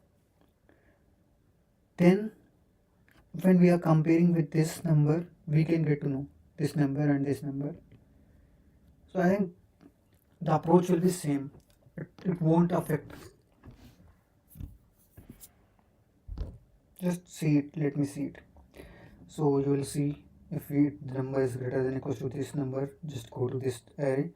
then when we are comparing with this number, we can get to know this number and this number. So I think the approach will be same. It won't affect. Just see it. Let me see it. So you will see if the number is greater than or equals to this number, just go to this array.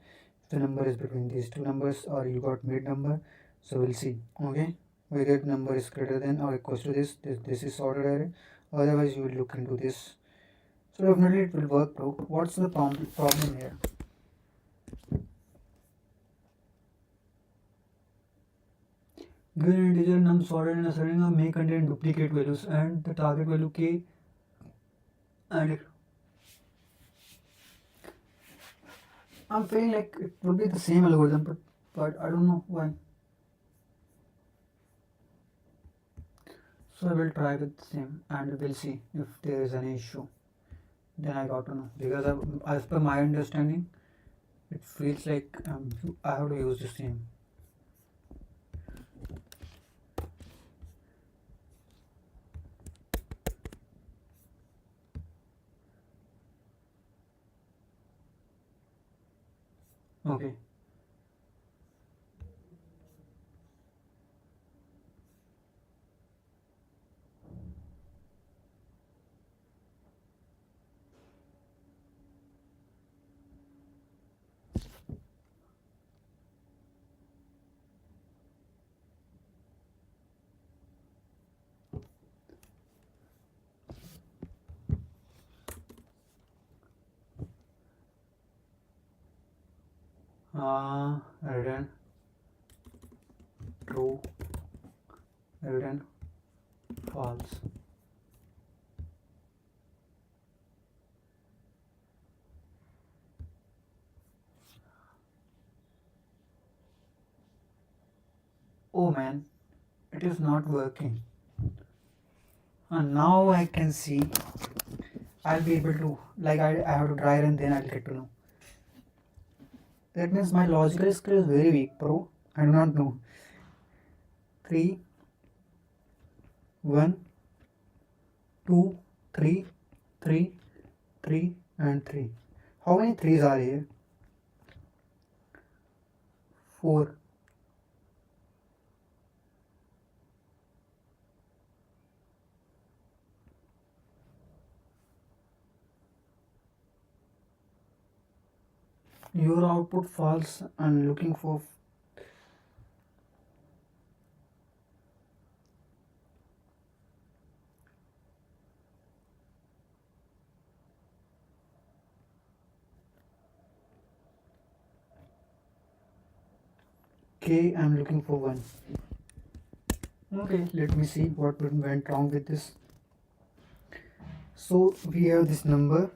If the number is between these two numbers or you got mid number, so we'll see. Okay, whether the number is greater than or equals to this is sorted array. Otherwise you will look into this. So definitely it will work, bro. What's the problem here? Given integer num sorted in a string may contain duplicate values and the target value k, and I'm feeling like it would be the same algorithm, but I don't know why. So I will try with the same and we'll see if there is any issue. Then I got to know, because as per my understanding, it feels like I have to use the same. Okay. Return true, return false. Oh man, it is not working. And now I can see I'll be able to, like, I have to try and then I'll get to know. That means my logical skill is very weak, bro. I do not know. 3, 1, 2, 3, 3, 3, and 3. How many 3s are here? 4. Your output false and looking for K. I'm looking for 1. Okay, let me see what went wrong with this. So we have this number,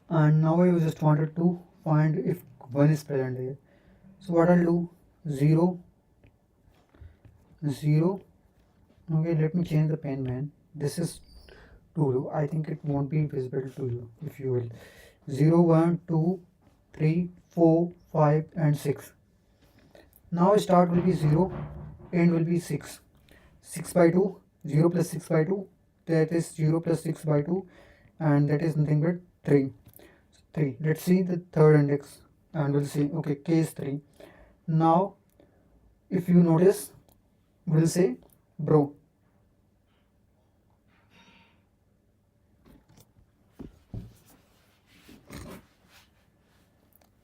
and now I just wanted to find if 1 is present here. So what I'll do, 0, 0. Okay, let me change the pen, man. This is too low. I think it won't be visible to you, if you will. 0, 1, 2, 3, 4, 5 and 6. Now start will be 0, end will be 6. 6 by 2, 0 plus 6 by 2, that is 0 plus 6 by 2, and that is nothing but 3. 3. Let's see the third index and we'll see, okay, k is 3. Now if you notice, we'll say bro.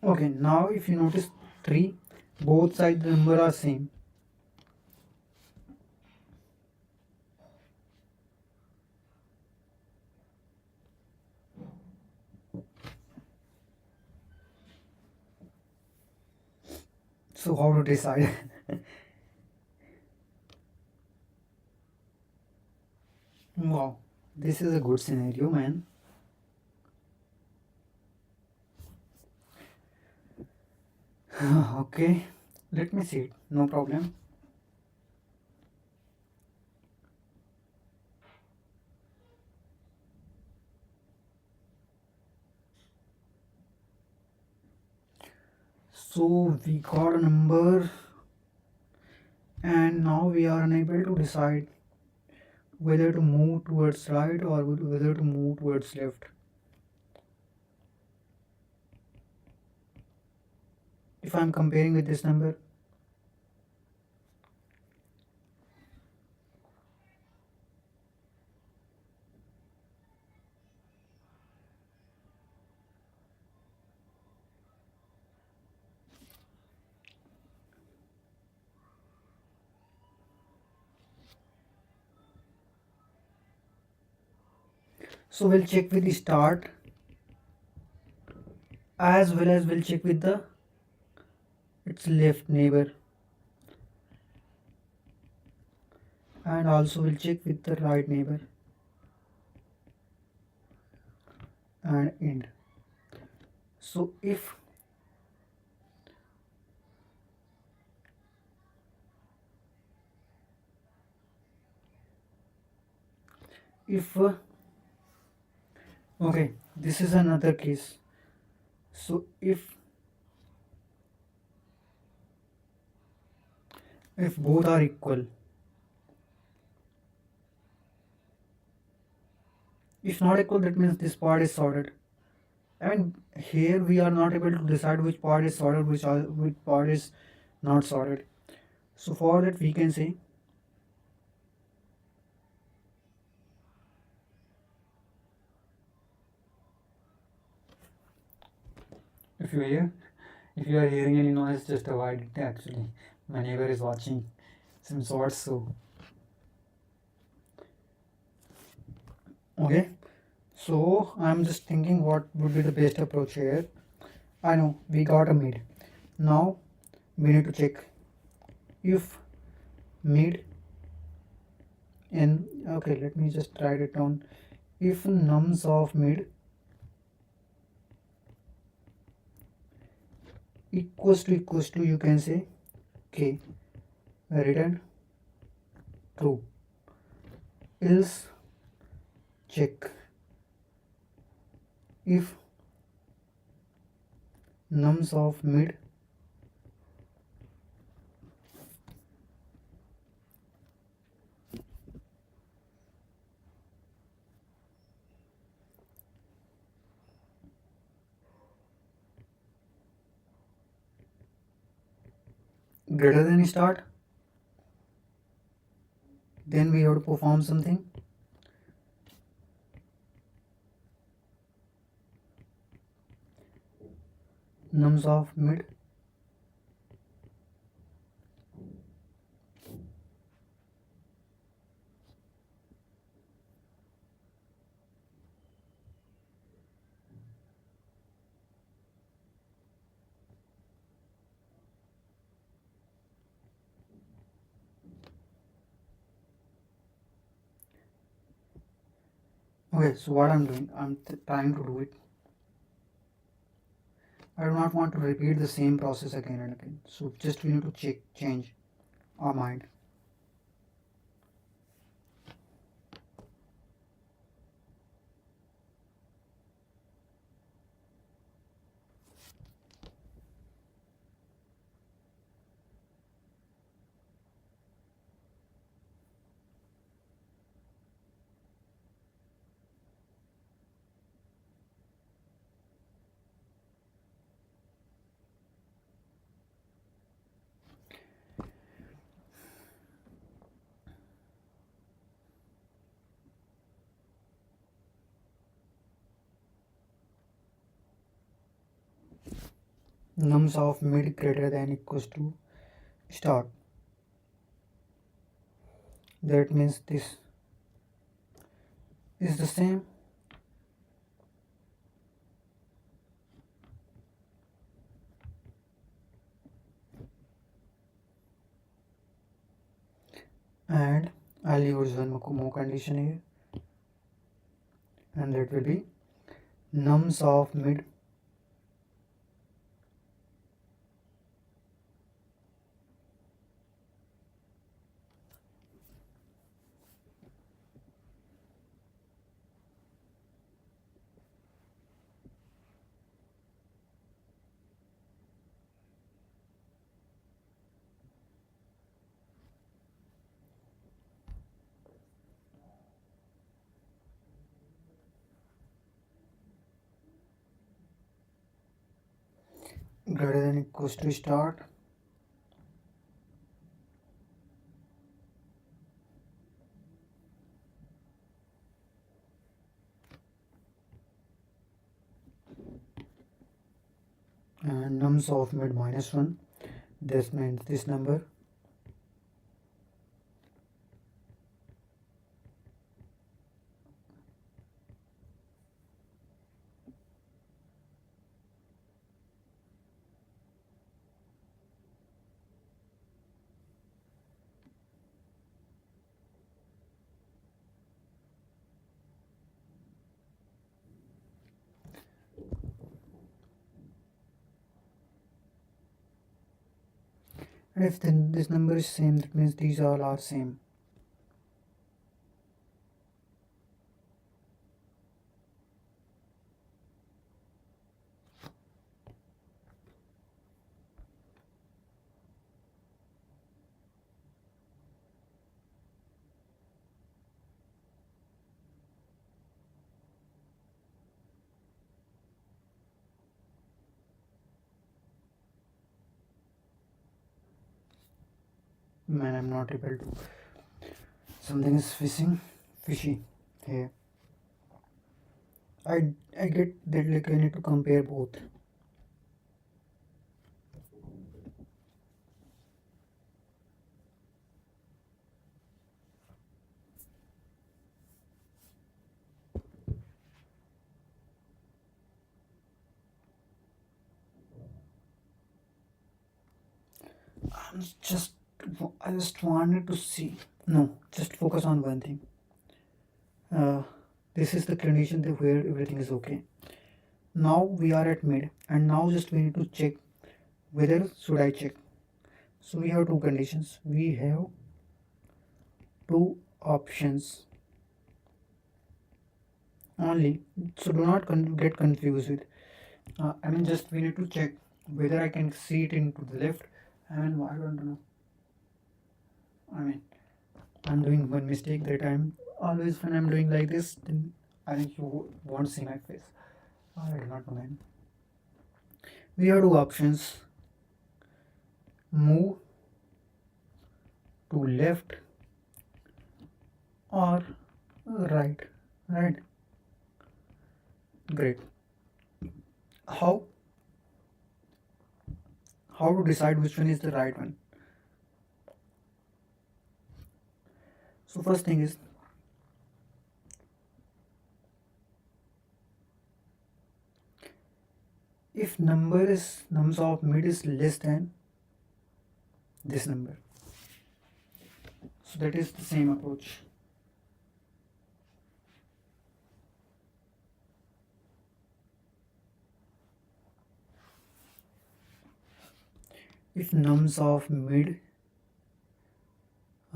Okay, now if you notice 3, both sides the number are same. So how to decide? Wow, this is a good scenario, man. Okay, let me see it, no problem. So we got a number and now we are unable to decide whether to move towards right or whether to move towards left. If I'm comparing with this number, so we'll check with the start as well as we'll check with the its left neighbor, and also we'll check with the right neighbor and end. So if okay, this is another case. So if both are equal, if not equal, that means this part is sorted. And here we are not able to decide which part is sorted, which part is not sorted. So for that we can say if you hear if you are hearing any noise, just avoid it. Actually, my neighbor is watching some sorts, so okay. So I'm just thinking what would be the best approach here. I know we got a mid. Now we need to check if mid and okay, let me just write it down. If nums of mid equals to you can say k, return true, else check if nums of mid greater than start, then we have to perform something. Nums of mid okay. So what I'm doing, I'm trying to do it. I do not want to repeat the same process again and again. So just we need to change our mind. nums of mid greater than equals to start. That means this is the same, and I'll use one more condition here, and that will be nums of mid greater than equals to start, and nums of mid minus 1. This means this number, and if then this number is same, that means these all are same. Man, I'm not able to. Something is fishy here. I get that like I need to compare both. I'm just I just wanted to see. No, just focus on one thing. This is the condition that where everything is okay. Now we are at mid, and now just we need to check whether should I check. So we have two conditions. We have two options only. So do not get confused with. I mean, just we need to check whether I can see it into the left. I mean, I don't know. I mean, I'm doing one mistake that I'm always when I'm doing like this, then I think you won't see my face. I do not know, man. We have two options: move to left or right. Right? Great. How how to decide which one is the right one? So first thing is, if nums of mid is less than this number, so that is the same approach. If nums of mid,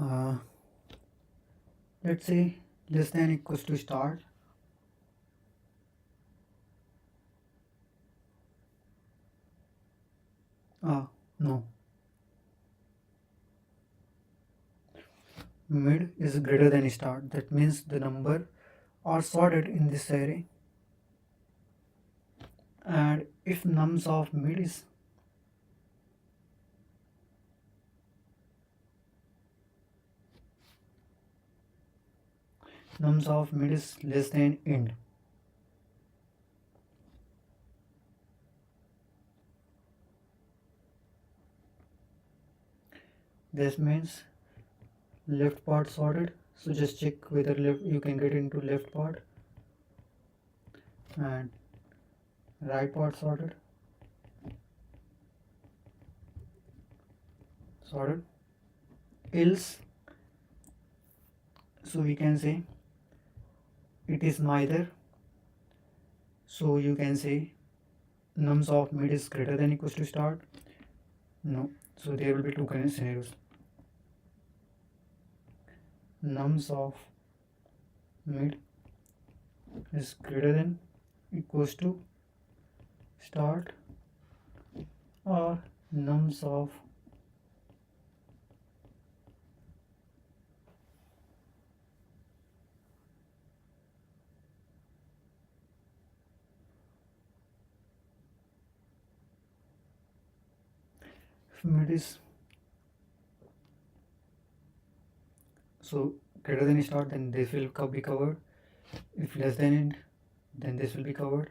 uh, let's say less than equals to start, no, mid is greater than start, that means the number are sorted in this array, and if nums of mid is less than end, This means left part sorted. So just check whether left you can get into left part, and right part sorted. Else, so we can say it is neither. So you can say nums of mid is greater than equals to start. No. So there will be two kind of scenarios. Nums of mid is greater than equals to start, or nums of mid is so greater than start, then this will be covered. If less than end, then this will be covered.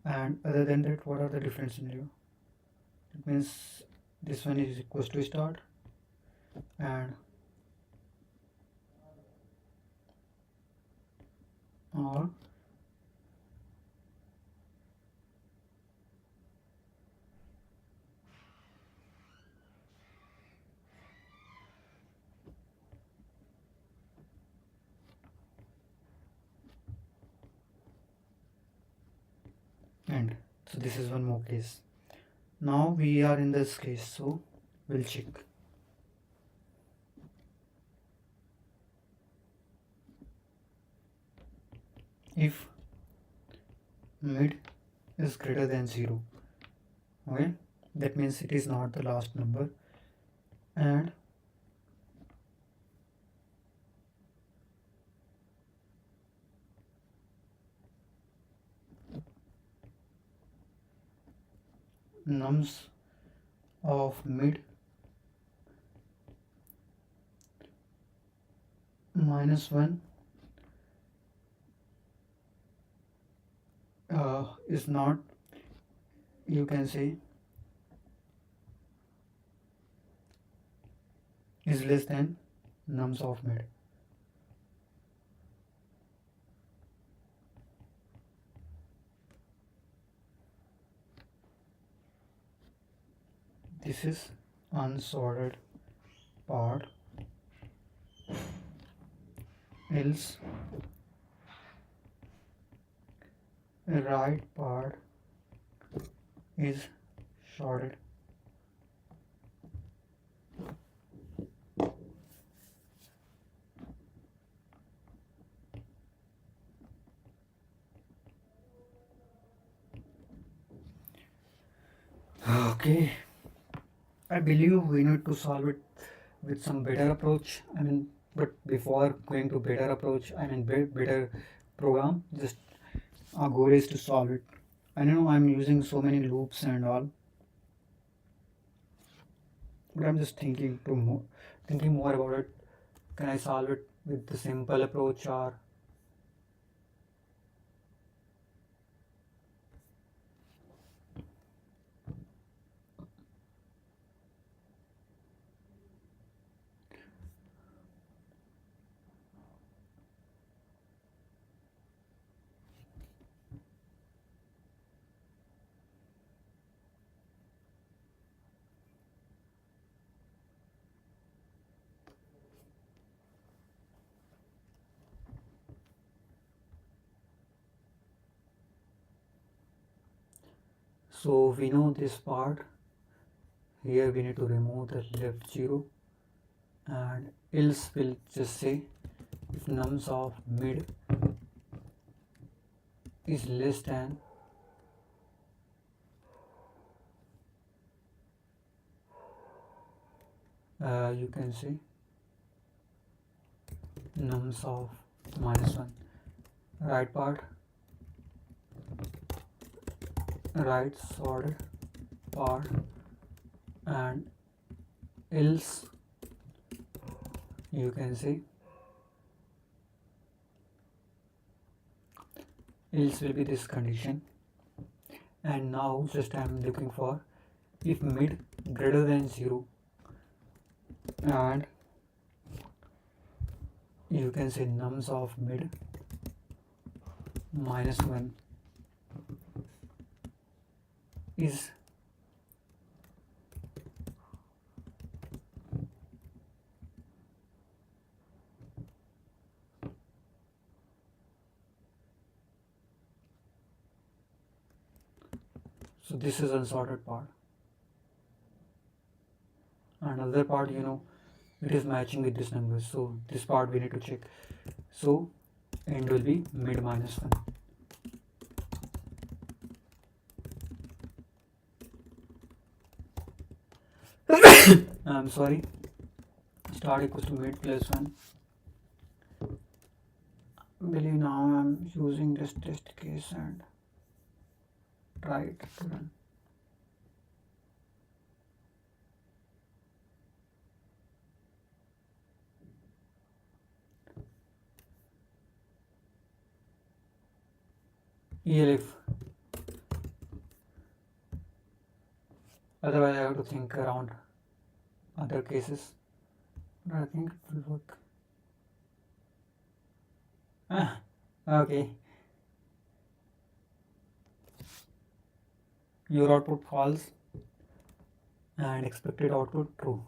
And other than that, what are the different scenario? It means this one is equals to start, and or end. So this is one more case. Now we are in this case, so we'll check. If mid is greater than 0, okay, that means it is not the last number, and nums of mid -1 is not, you can say, is less than nums of mid. This is unsorted part. Else right part is sorted. Okay, I believe we need to solve it with some better approach. But before going to better approach, better program, just our goal is to solve it. I know I'm using so many loops and all, but I'm just thinking more about it. Can I solve it with the simple approach, or so we know this part. Here we need to remove the left 0, and else will just say if nums of mid is less than you can say nums of -1, right part, right sorted part, and else you can say else will be this condition. And now just I am looking for if mid greater than 0, and you can say nums of mid minus 1 is so this is unsorted part, and other part it is matching with this number, so this part we need to check. So end will be mid minus 1. I'm sorry, start equals to mid plus 1. I believe now I'm using this test case and try it to run. ELF. Otherwise I have to think around other cases, but I think it will work. Okay. Your output false and expected output true.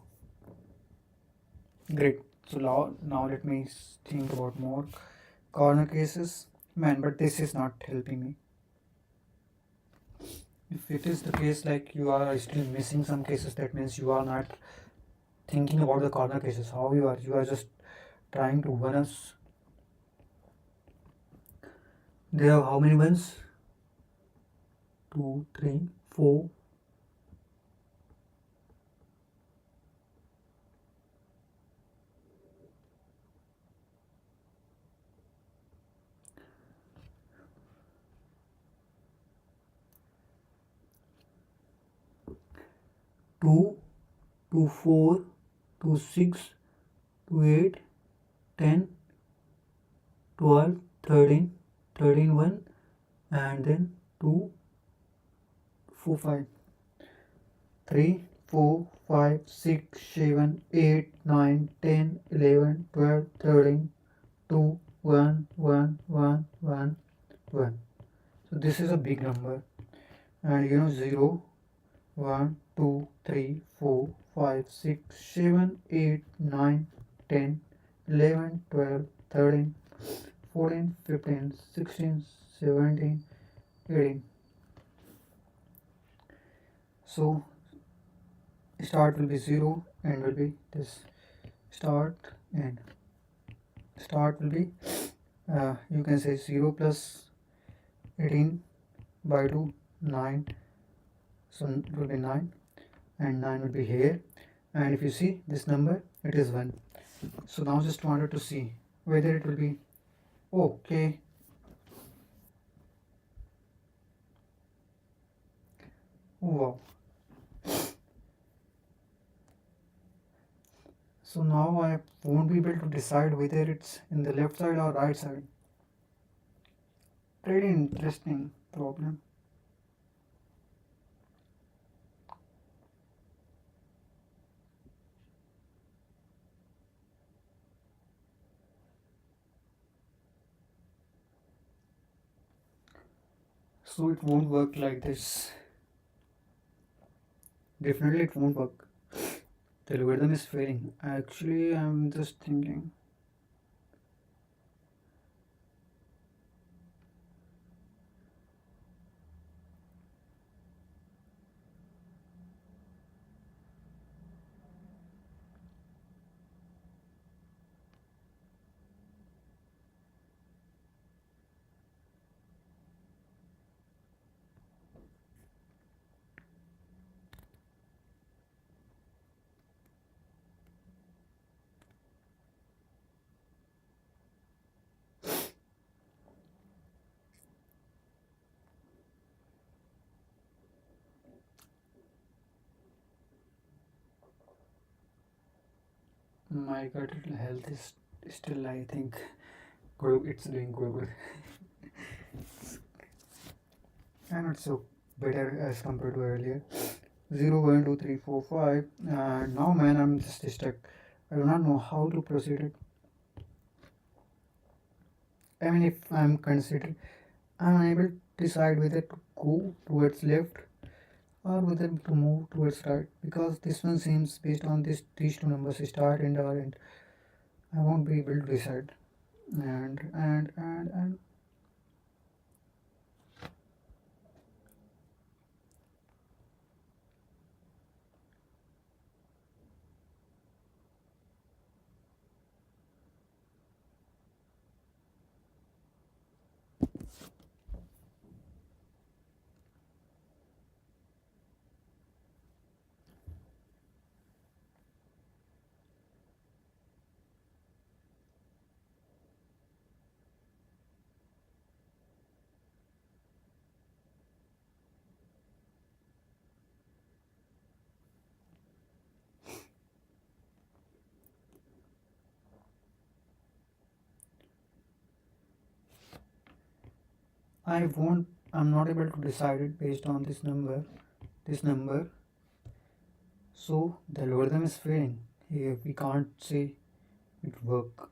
Great. So now let me think about more corner cases. Man, but this is not helping me. If it is the case like you are still missing some cases, that means you are not thinking about the corner cases. How you are just trying to win us. There are how many ones? 2, 3, 4. Two, 2, 4, 2, 6, 2, 8, 10, 12, 13, 13, 1, and then 2, 4, 5. 3, 4, 5, 6, 7, 8, 9, 10, 11, 12, 13, 2, 1, 1, 1, 1, 1. So this is a big number, and 0, 1, 2, 3, 4, 5, 6, 7, 8, 9, 10, 11, 12, 13, 14, 15, 16, 17, 18. So start will be 0, end will be this. Start and start will be you can say 0 plus 18 by 2, 9. So it will be 9, and 9 will be here, and if you see this number, it is 1. So now just wanted to see whether it will be okay. Wow. So now I won't be able to decide whether it's in the left side or right side. Pretty interesting problem. So it won't work like this. Definitely it won't work. The algorithm is failing. Actually, I'm just thinking. My gut health is still, I think, good. It's doing good. And it's so better as compared to earlier. 0, 1, 2, 3, 4, 5. And now, man, I'm just stuck. I do not know how to proceed it. I mean, if I'm considered, I'm unable to decide whether to go towards left or whether to move towards right, because this one seems based on these two numbers start and R, and I won't be able to decide. And I won't. I'm not able to decide it based on this number. This number. So the algorithm is failing. Here we can't say it work.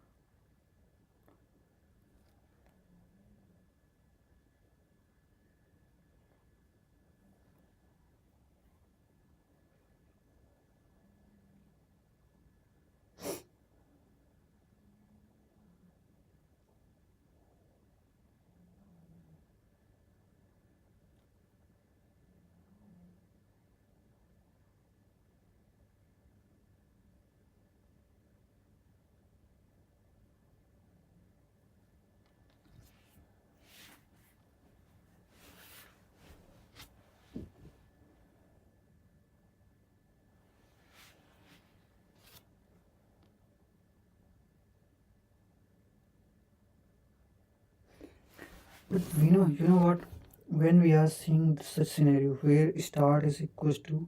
But you know what? When we are seeing such scenario where start is equals to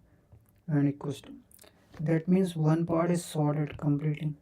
and equals to, that means one part is sorted completely.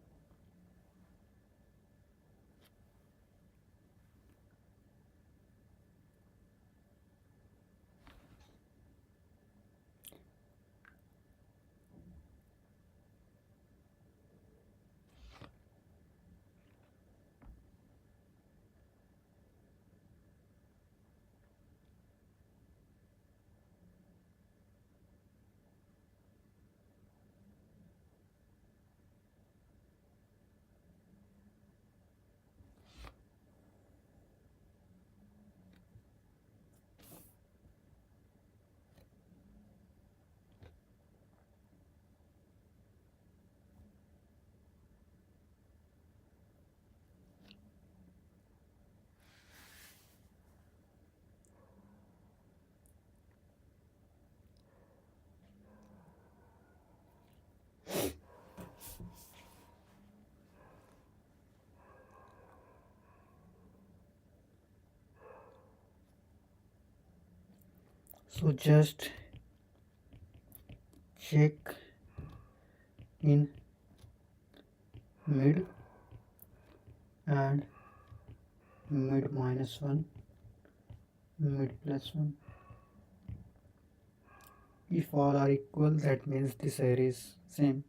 So just check in mid and mid minus 1, mid plus 1. If all are equal, that means this array is same.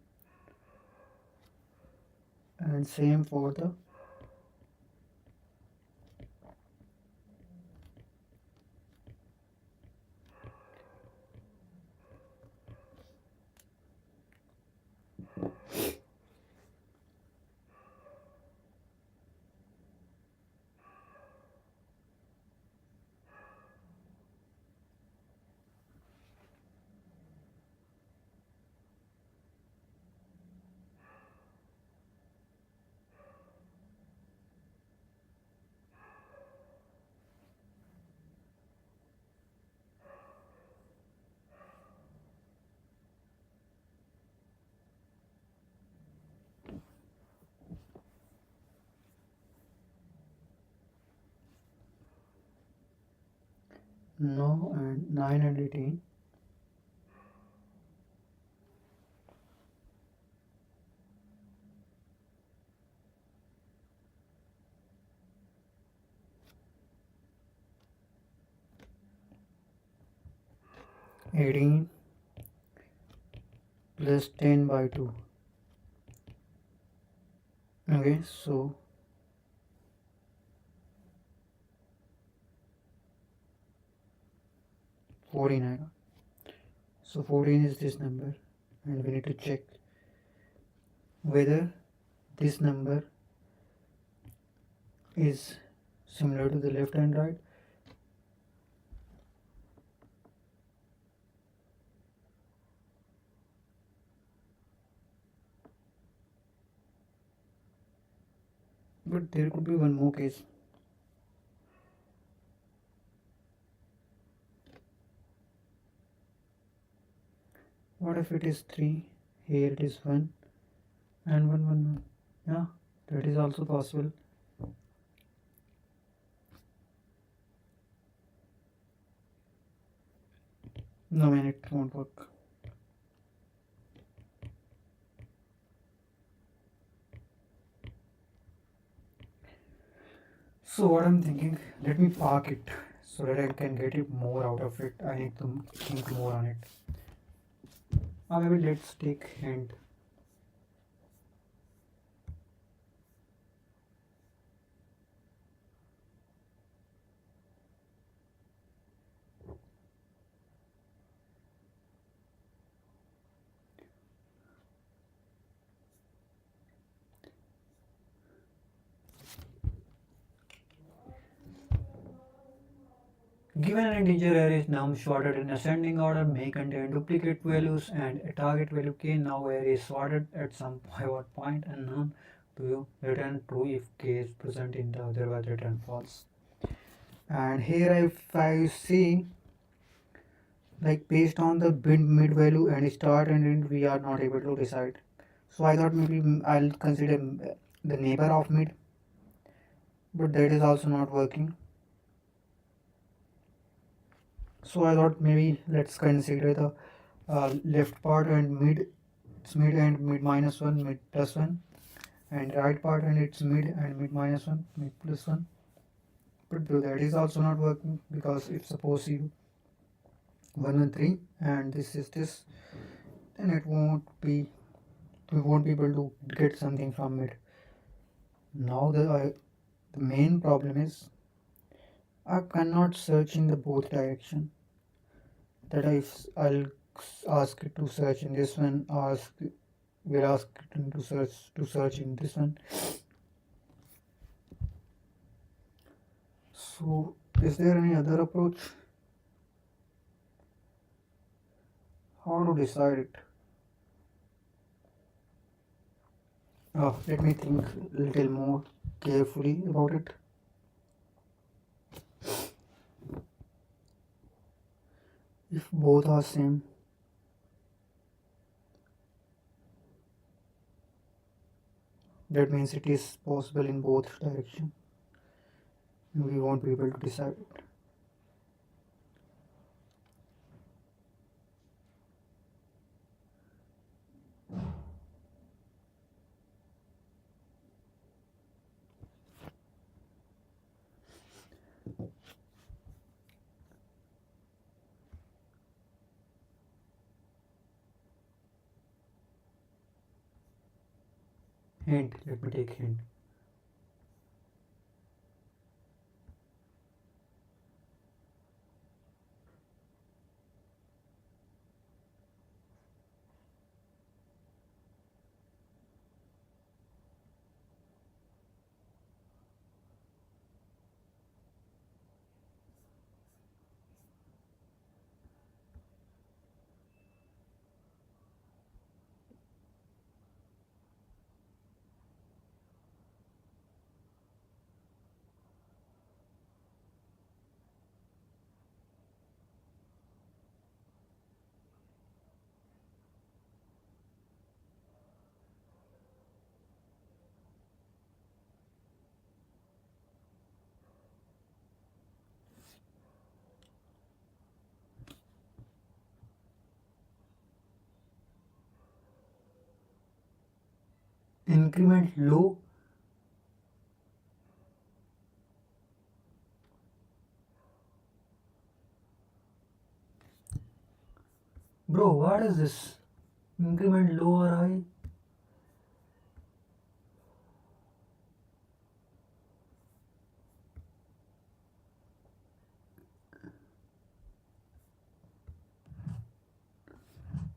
And same for the no and 9 and 18. 18 plus 10 by 2. Okay, so 14. So 14 is this number, and we need to check whether this number is similar to the left and right. But there could be one more case. What if it is 3? Here it is 1 and 1 1 1. Yeah, that is also possible. No man, it won't work. So what I'm thinking, let me park it so that I can get it more out of it. I need to think more on it. Maybe let's take hint. Given an integer array is now sorted in ascending order may contain duplicate values and a target value k. Now array is sorted at some pivot point unknown to you. Return true if k is present in the otherwise return false. And here if I see, like based on the mid value and start and end, we are not able to decide. So I thought maybe I'll consider the neighbor of mid, but that is also not working. So I thought maybe let's consider the left part and mid. It's mid and mid minus 1, mid plus 1, and right part and it's mid and mid minus 1, mid plus 1. But that is also not working because if suppose you 1 1 3 and this is this, then it won't be, we won't be able to get something from it. Now the main problem is I cannot search in the both direction. That I'll ask it to search in this one, we'll ask it to search in this one. So is there any other approach? How to decide it? Let me think a little more carefully about it. If both are same, that means it is possible in both direction. We won't be able to decide it. Hint, let me take hint. Increment low. Bro, what is this? increment low or high.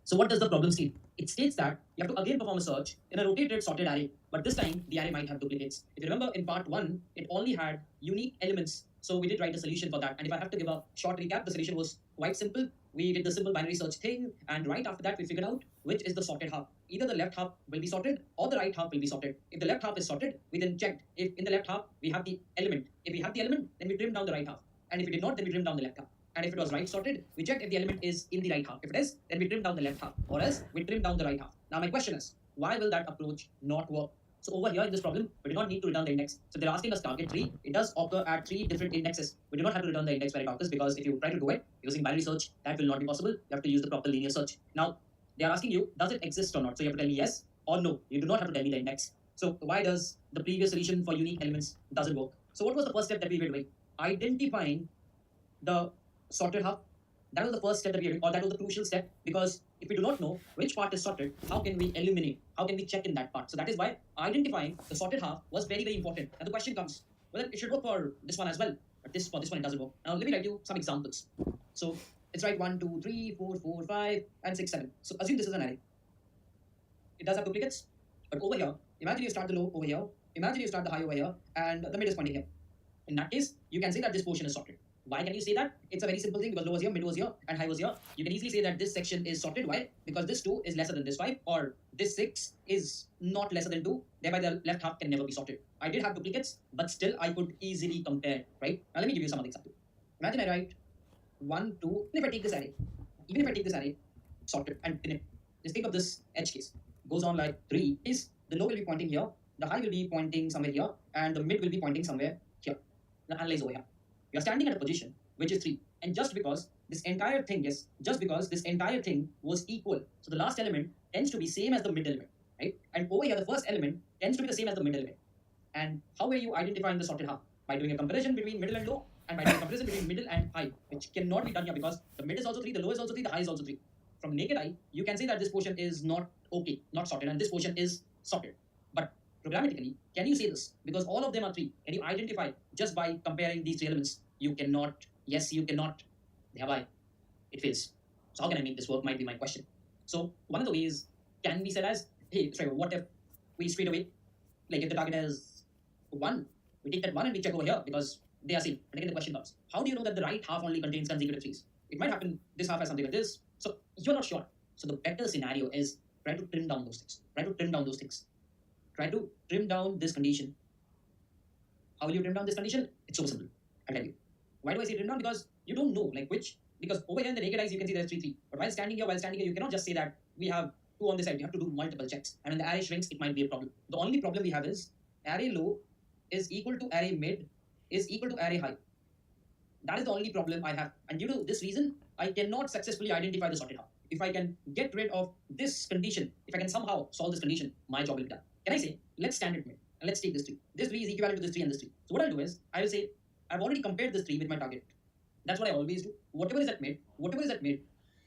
So what does the problem state? It states that you have to again perform a search in a rotated sorted array, but this time the array might have duplicates. If you remember in part 1, it only had unique elements. So we did write a solution for that. And if I have to give a short recap, the solution was quite simple. We did the simple binary search thing, and right after that we figured out which is the sorted half. Either the left half will be sorted or the right half will be sorted. If the left half is sorted, we then checked if in the left half we have the element. If we have the element, then we trim down the right half. And if we did not, then we trim down the left half. And if it was right sorted, we checked if the element is in the right half. If it is, then we trim down the left half, or else we trim down the right half. Now my question is, why will that approach not work? So over here in this problem, we do not need to return the index. So they're asking us target 3. It does occur at 3 different indexes. We do not have to return the index where it occurs, because if you try to do it using binary search, that will not be possible. You have to use the proper linear search. Now they are asking you, does it exist or not? So you have to tell me yes or no. You do not have to tell me the index. So why does the previous solution for unique elements doesn't work? So what was the first step that we were doing? Identifying the sorted half. That was the first step that we are doing, or that was the crucial step, because if we do not know which part is sorted, how can we eliminate? How can we check in that part? So that is why identifying the sorted half was very, very important. And the question comes, well, it should work for this one as well, but for this one it doesn't work. Now let me write you some examples. So let's write 1, 2, 3, 4, 4, 5, and 6, 7. So assume this is an array. It does have duplicates, but over here, imagine you start the low over here, imagine you start the high over here, and the mid is pointing here. In that case, you can say that this portion is sorted. Why can you say that? It's a very simple thing, because low was here, mid was here, and high was here. You can easily say that this section is sorted. Why? Because this 2 is lesser than this 5, or this 6 is not lesser than 2. Thereby, the left half can never be sorted. I did have duplicates, but still I could easily compare, right? Now, let me give you some of the examples. Imagine I write 1, 2, and if I take this array, even if I take this array, sorted, and in it, just think of this edge case. Goes on like 3 is the low will be pointing here, the high will be pointing somewhere here, and the mid will be pointing somewhere here. Now analyze over here. You're standing at a position which is 3. And just because this entire thing, yes, just because this entire thing was equal, so the last element tends to be same as the mid element, right? And over here, the first element tends to be the same as the mid element. And how were you identifying the sorted half? By doing a comparison between middle and low, and by doing a comparison between middle and high, which cannot be done here, because the mid is also 3, the low is also 3, the high is also 3. From naked eye, you can say that this portion is not okay, not sorted, and this portion is sorted. But programmatically, can you say this? Because all of them are 3. Can you identify just by comparing these 3 elements? You cannot. Yes, you cannot. Thereby, it fails. So how can I make this work? Might be my question. So one of the ways can be said as, hey, Trevor, what if we straight away, like if the target is 1, we take that 1 and we check over here, because they are same. And again, the question comes, how do you know that the right half only contains consecutive 3s? It might happen this half has something like this. So you're not sure. So the better scenario is try to trim down those things. Try to trim down those things. Try to trim down this condition. How will you trim down this condition? It's super simple. I'll tell you. Why do I say trim down? Because you don't know like which. Because over here in the naked eyes you can see there's 3, 3. But while standing here, you cannot just say that we have 2 on this side. You have to do multiple checks. And when the array shrinks, it might be a problem. The only problem we have is array low is equal to array mid is equal to array high. That is the only problem I have. And due to this reason, I cannot successfully identify the sorted half. If I can get rid of this condition, if I can somehow solve this condition, my job will be done. Can I say, let's stand it mid and let's take this 3. This 3 is equivalent to this 3 and this 3. So what I'll do is, I will say, I've already compared this 3 with my target. That's what I always do. Whatever is at mid,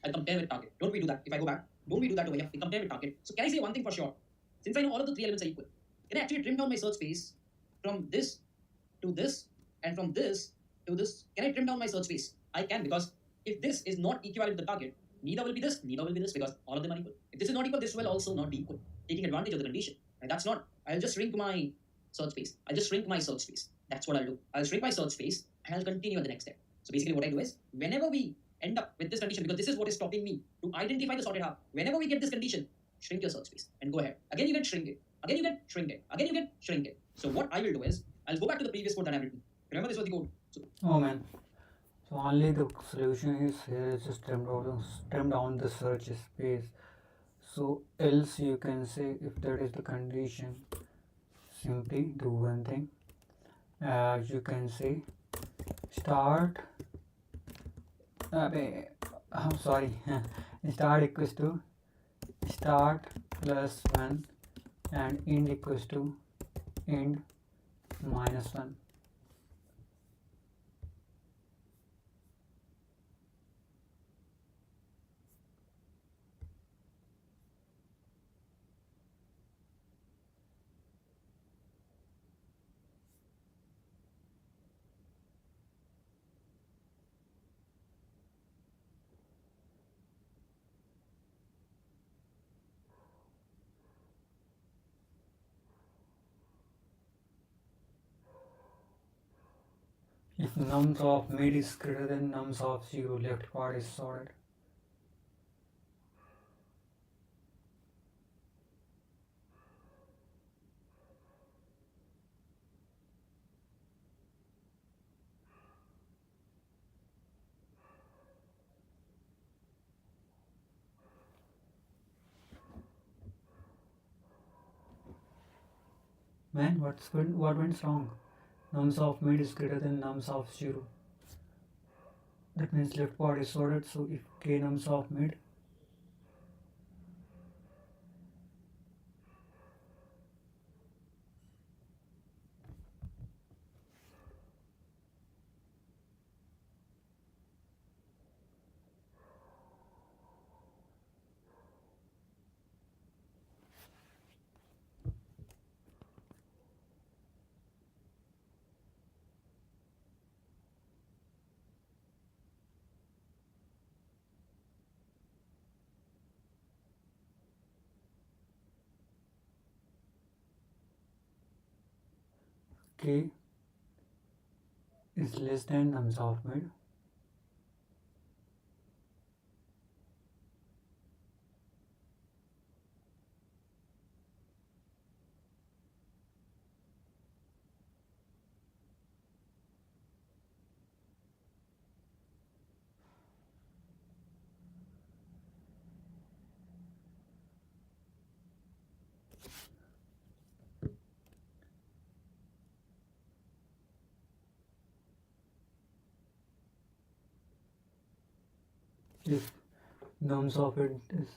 I'll compare with target. Don't we do that? If I go back, don't we do that over here? We compare with target. So can I say one thing for sure? Since I know all of the 3 elements are equal, can I actually trim down my search space from this to this and from this to this? Can I trim down my search space? I can, because if this is not equivalent to the target, neither will be this, because all of them are equal. If this is not equal, this will also not be equal, taking advantage of the condition. And that's not. I'll just shrink my search space. That's what I'll do. I'll shrink my search space and I'll continue at the next step. So basically what I do is, whenever we end up with this condition, because this is what is stopping me to identify the sorted half, whenever we get this condition, shrink your search space and go ahead. Again you get shrink it. Again you get shrink it. Again you get shrink it. So what I will do is, I'll go back to the previous code that I've written. Remember this was the code. So, Oh man. So only the solution is here is just trim down the search space. So else you can say, if that is the condition, simply do one thing. You can say start. I'm sorry. Start equals to start plus 1 and end equals to end minus 1. If nums of mid is greater than nums of 0, left part is sorted. Man, what went wrong? Nums of mid is greater than nums of 0. That means left part is sorted. So if k nums of mid, k is less than nums of mid. If nums of it is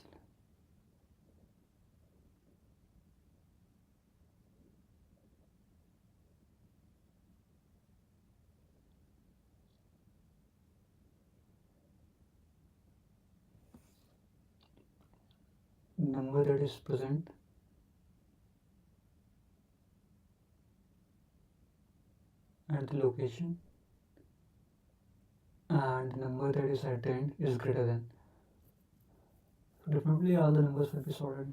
number that is present at the location and number that is at the end is greater than. So definitely all the numbers will be sorted.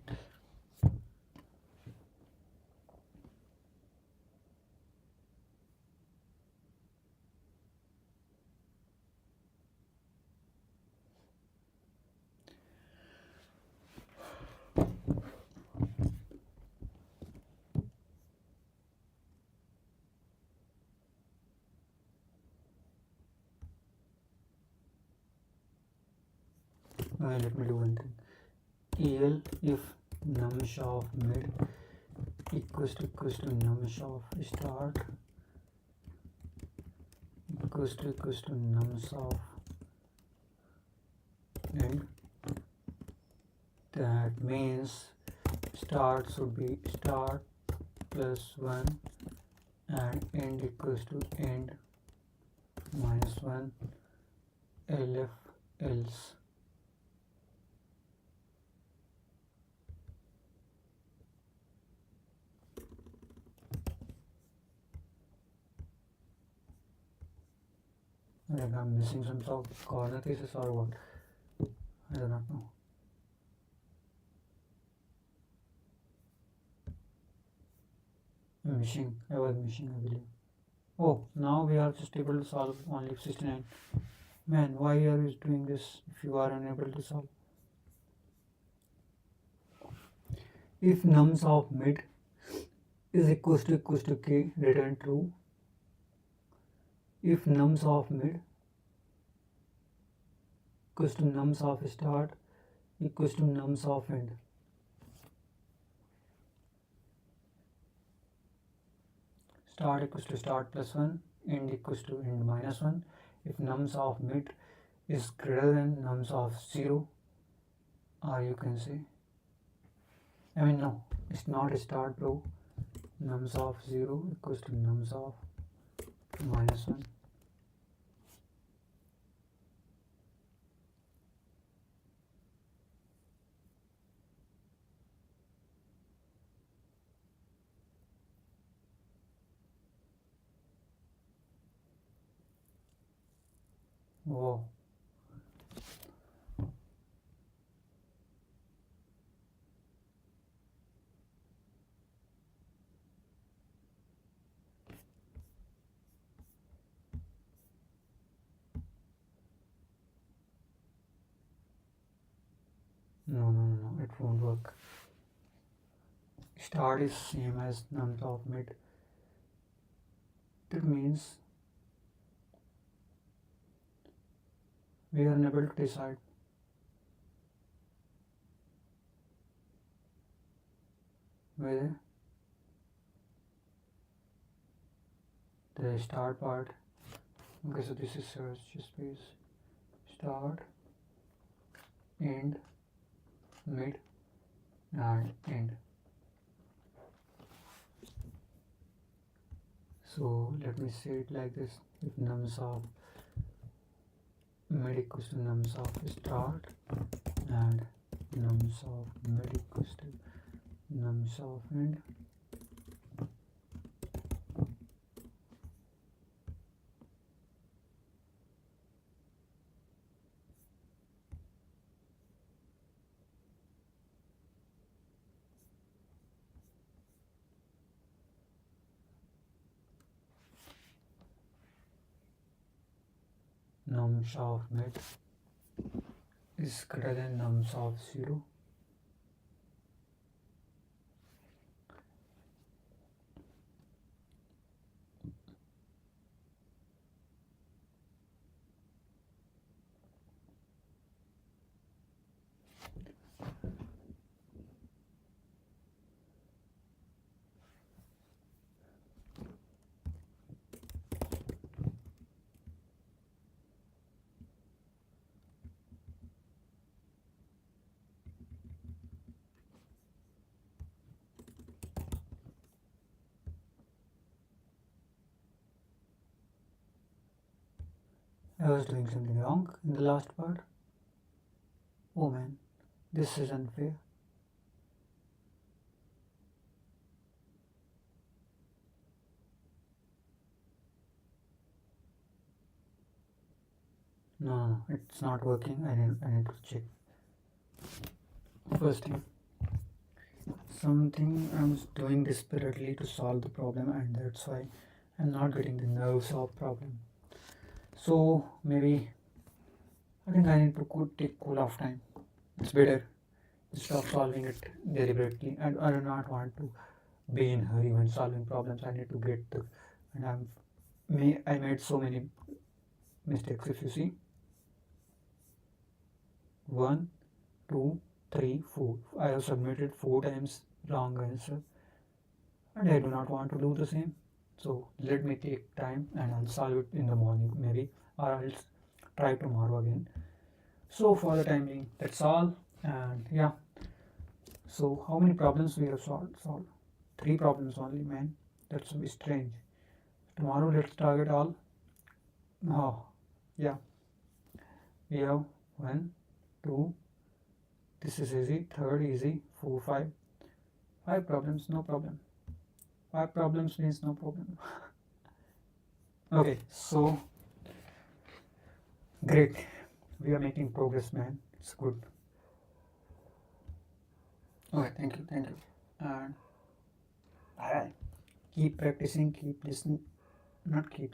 Let me do one thing. EL if nums of mid equals to nums of start equals to nums of end. That means start should be start plus 1 and end equals to end minus 1 LF else. Like I'm missing some sort of corner cases or what? I do not know. I was missing, I believe. Oh, now we are just able to solve only 69. Man, why are you doing this if you are unable to solve? If nums of mid is equals to k, return true. If nums of mid equals to nums of start equals to nums of end. Start equals to start plus 1, end equals to end minus 1. If nums of mid is greater than nums of 0, or you can say, no, it's not start bro. Nums of 0 equals to nums of minus 1. Whoa. No, it won't work. Start is same as nums of mid. That means we are unable to decide whether the start part. Okay, so this is search space. Start, end, mid, and end. So let me say it like this: if nums of mid equals to nums of start and nums of mid equals to nums of end, nums of mid is greater than nums of 0. I was doing something wrong in the last part. Oh man, this is unfair. No, it's not working. I need to check. First thing, something I'm doing desperately to solve the problem, and that's why I'm not getting the nerves of problem. So maybe I think I need to take cool off time. It's better instead of solving it deliberately. And I do not want to be in hurry when solving problems. I need to get the and I made so many mistakes. If you see, 1, 2, 3, 4. I have submitted 4 times wrong answer, and I do not want to do the same. So let me take time and I'll solve it in the morning maybe, or I'll try tomorrow again. So for the time being, that's all. And yeah, so how many problems we have solved? 3 problems only, man. That's a bit strange. Tomorrow let's target all. Oh, yeah. We have 1, 2. This is easy. Third easy. 4, 5. 5 problems, no problem. 5 problems means no problem. Okay, so great. We are making progress, man. It's good. Okay, thank you. And bye bye. Keep practicing, keep listening, not keep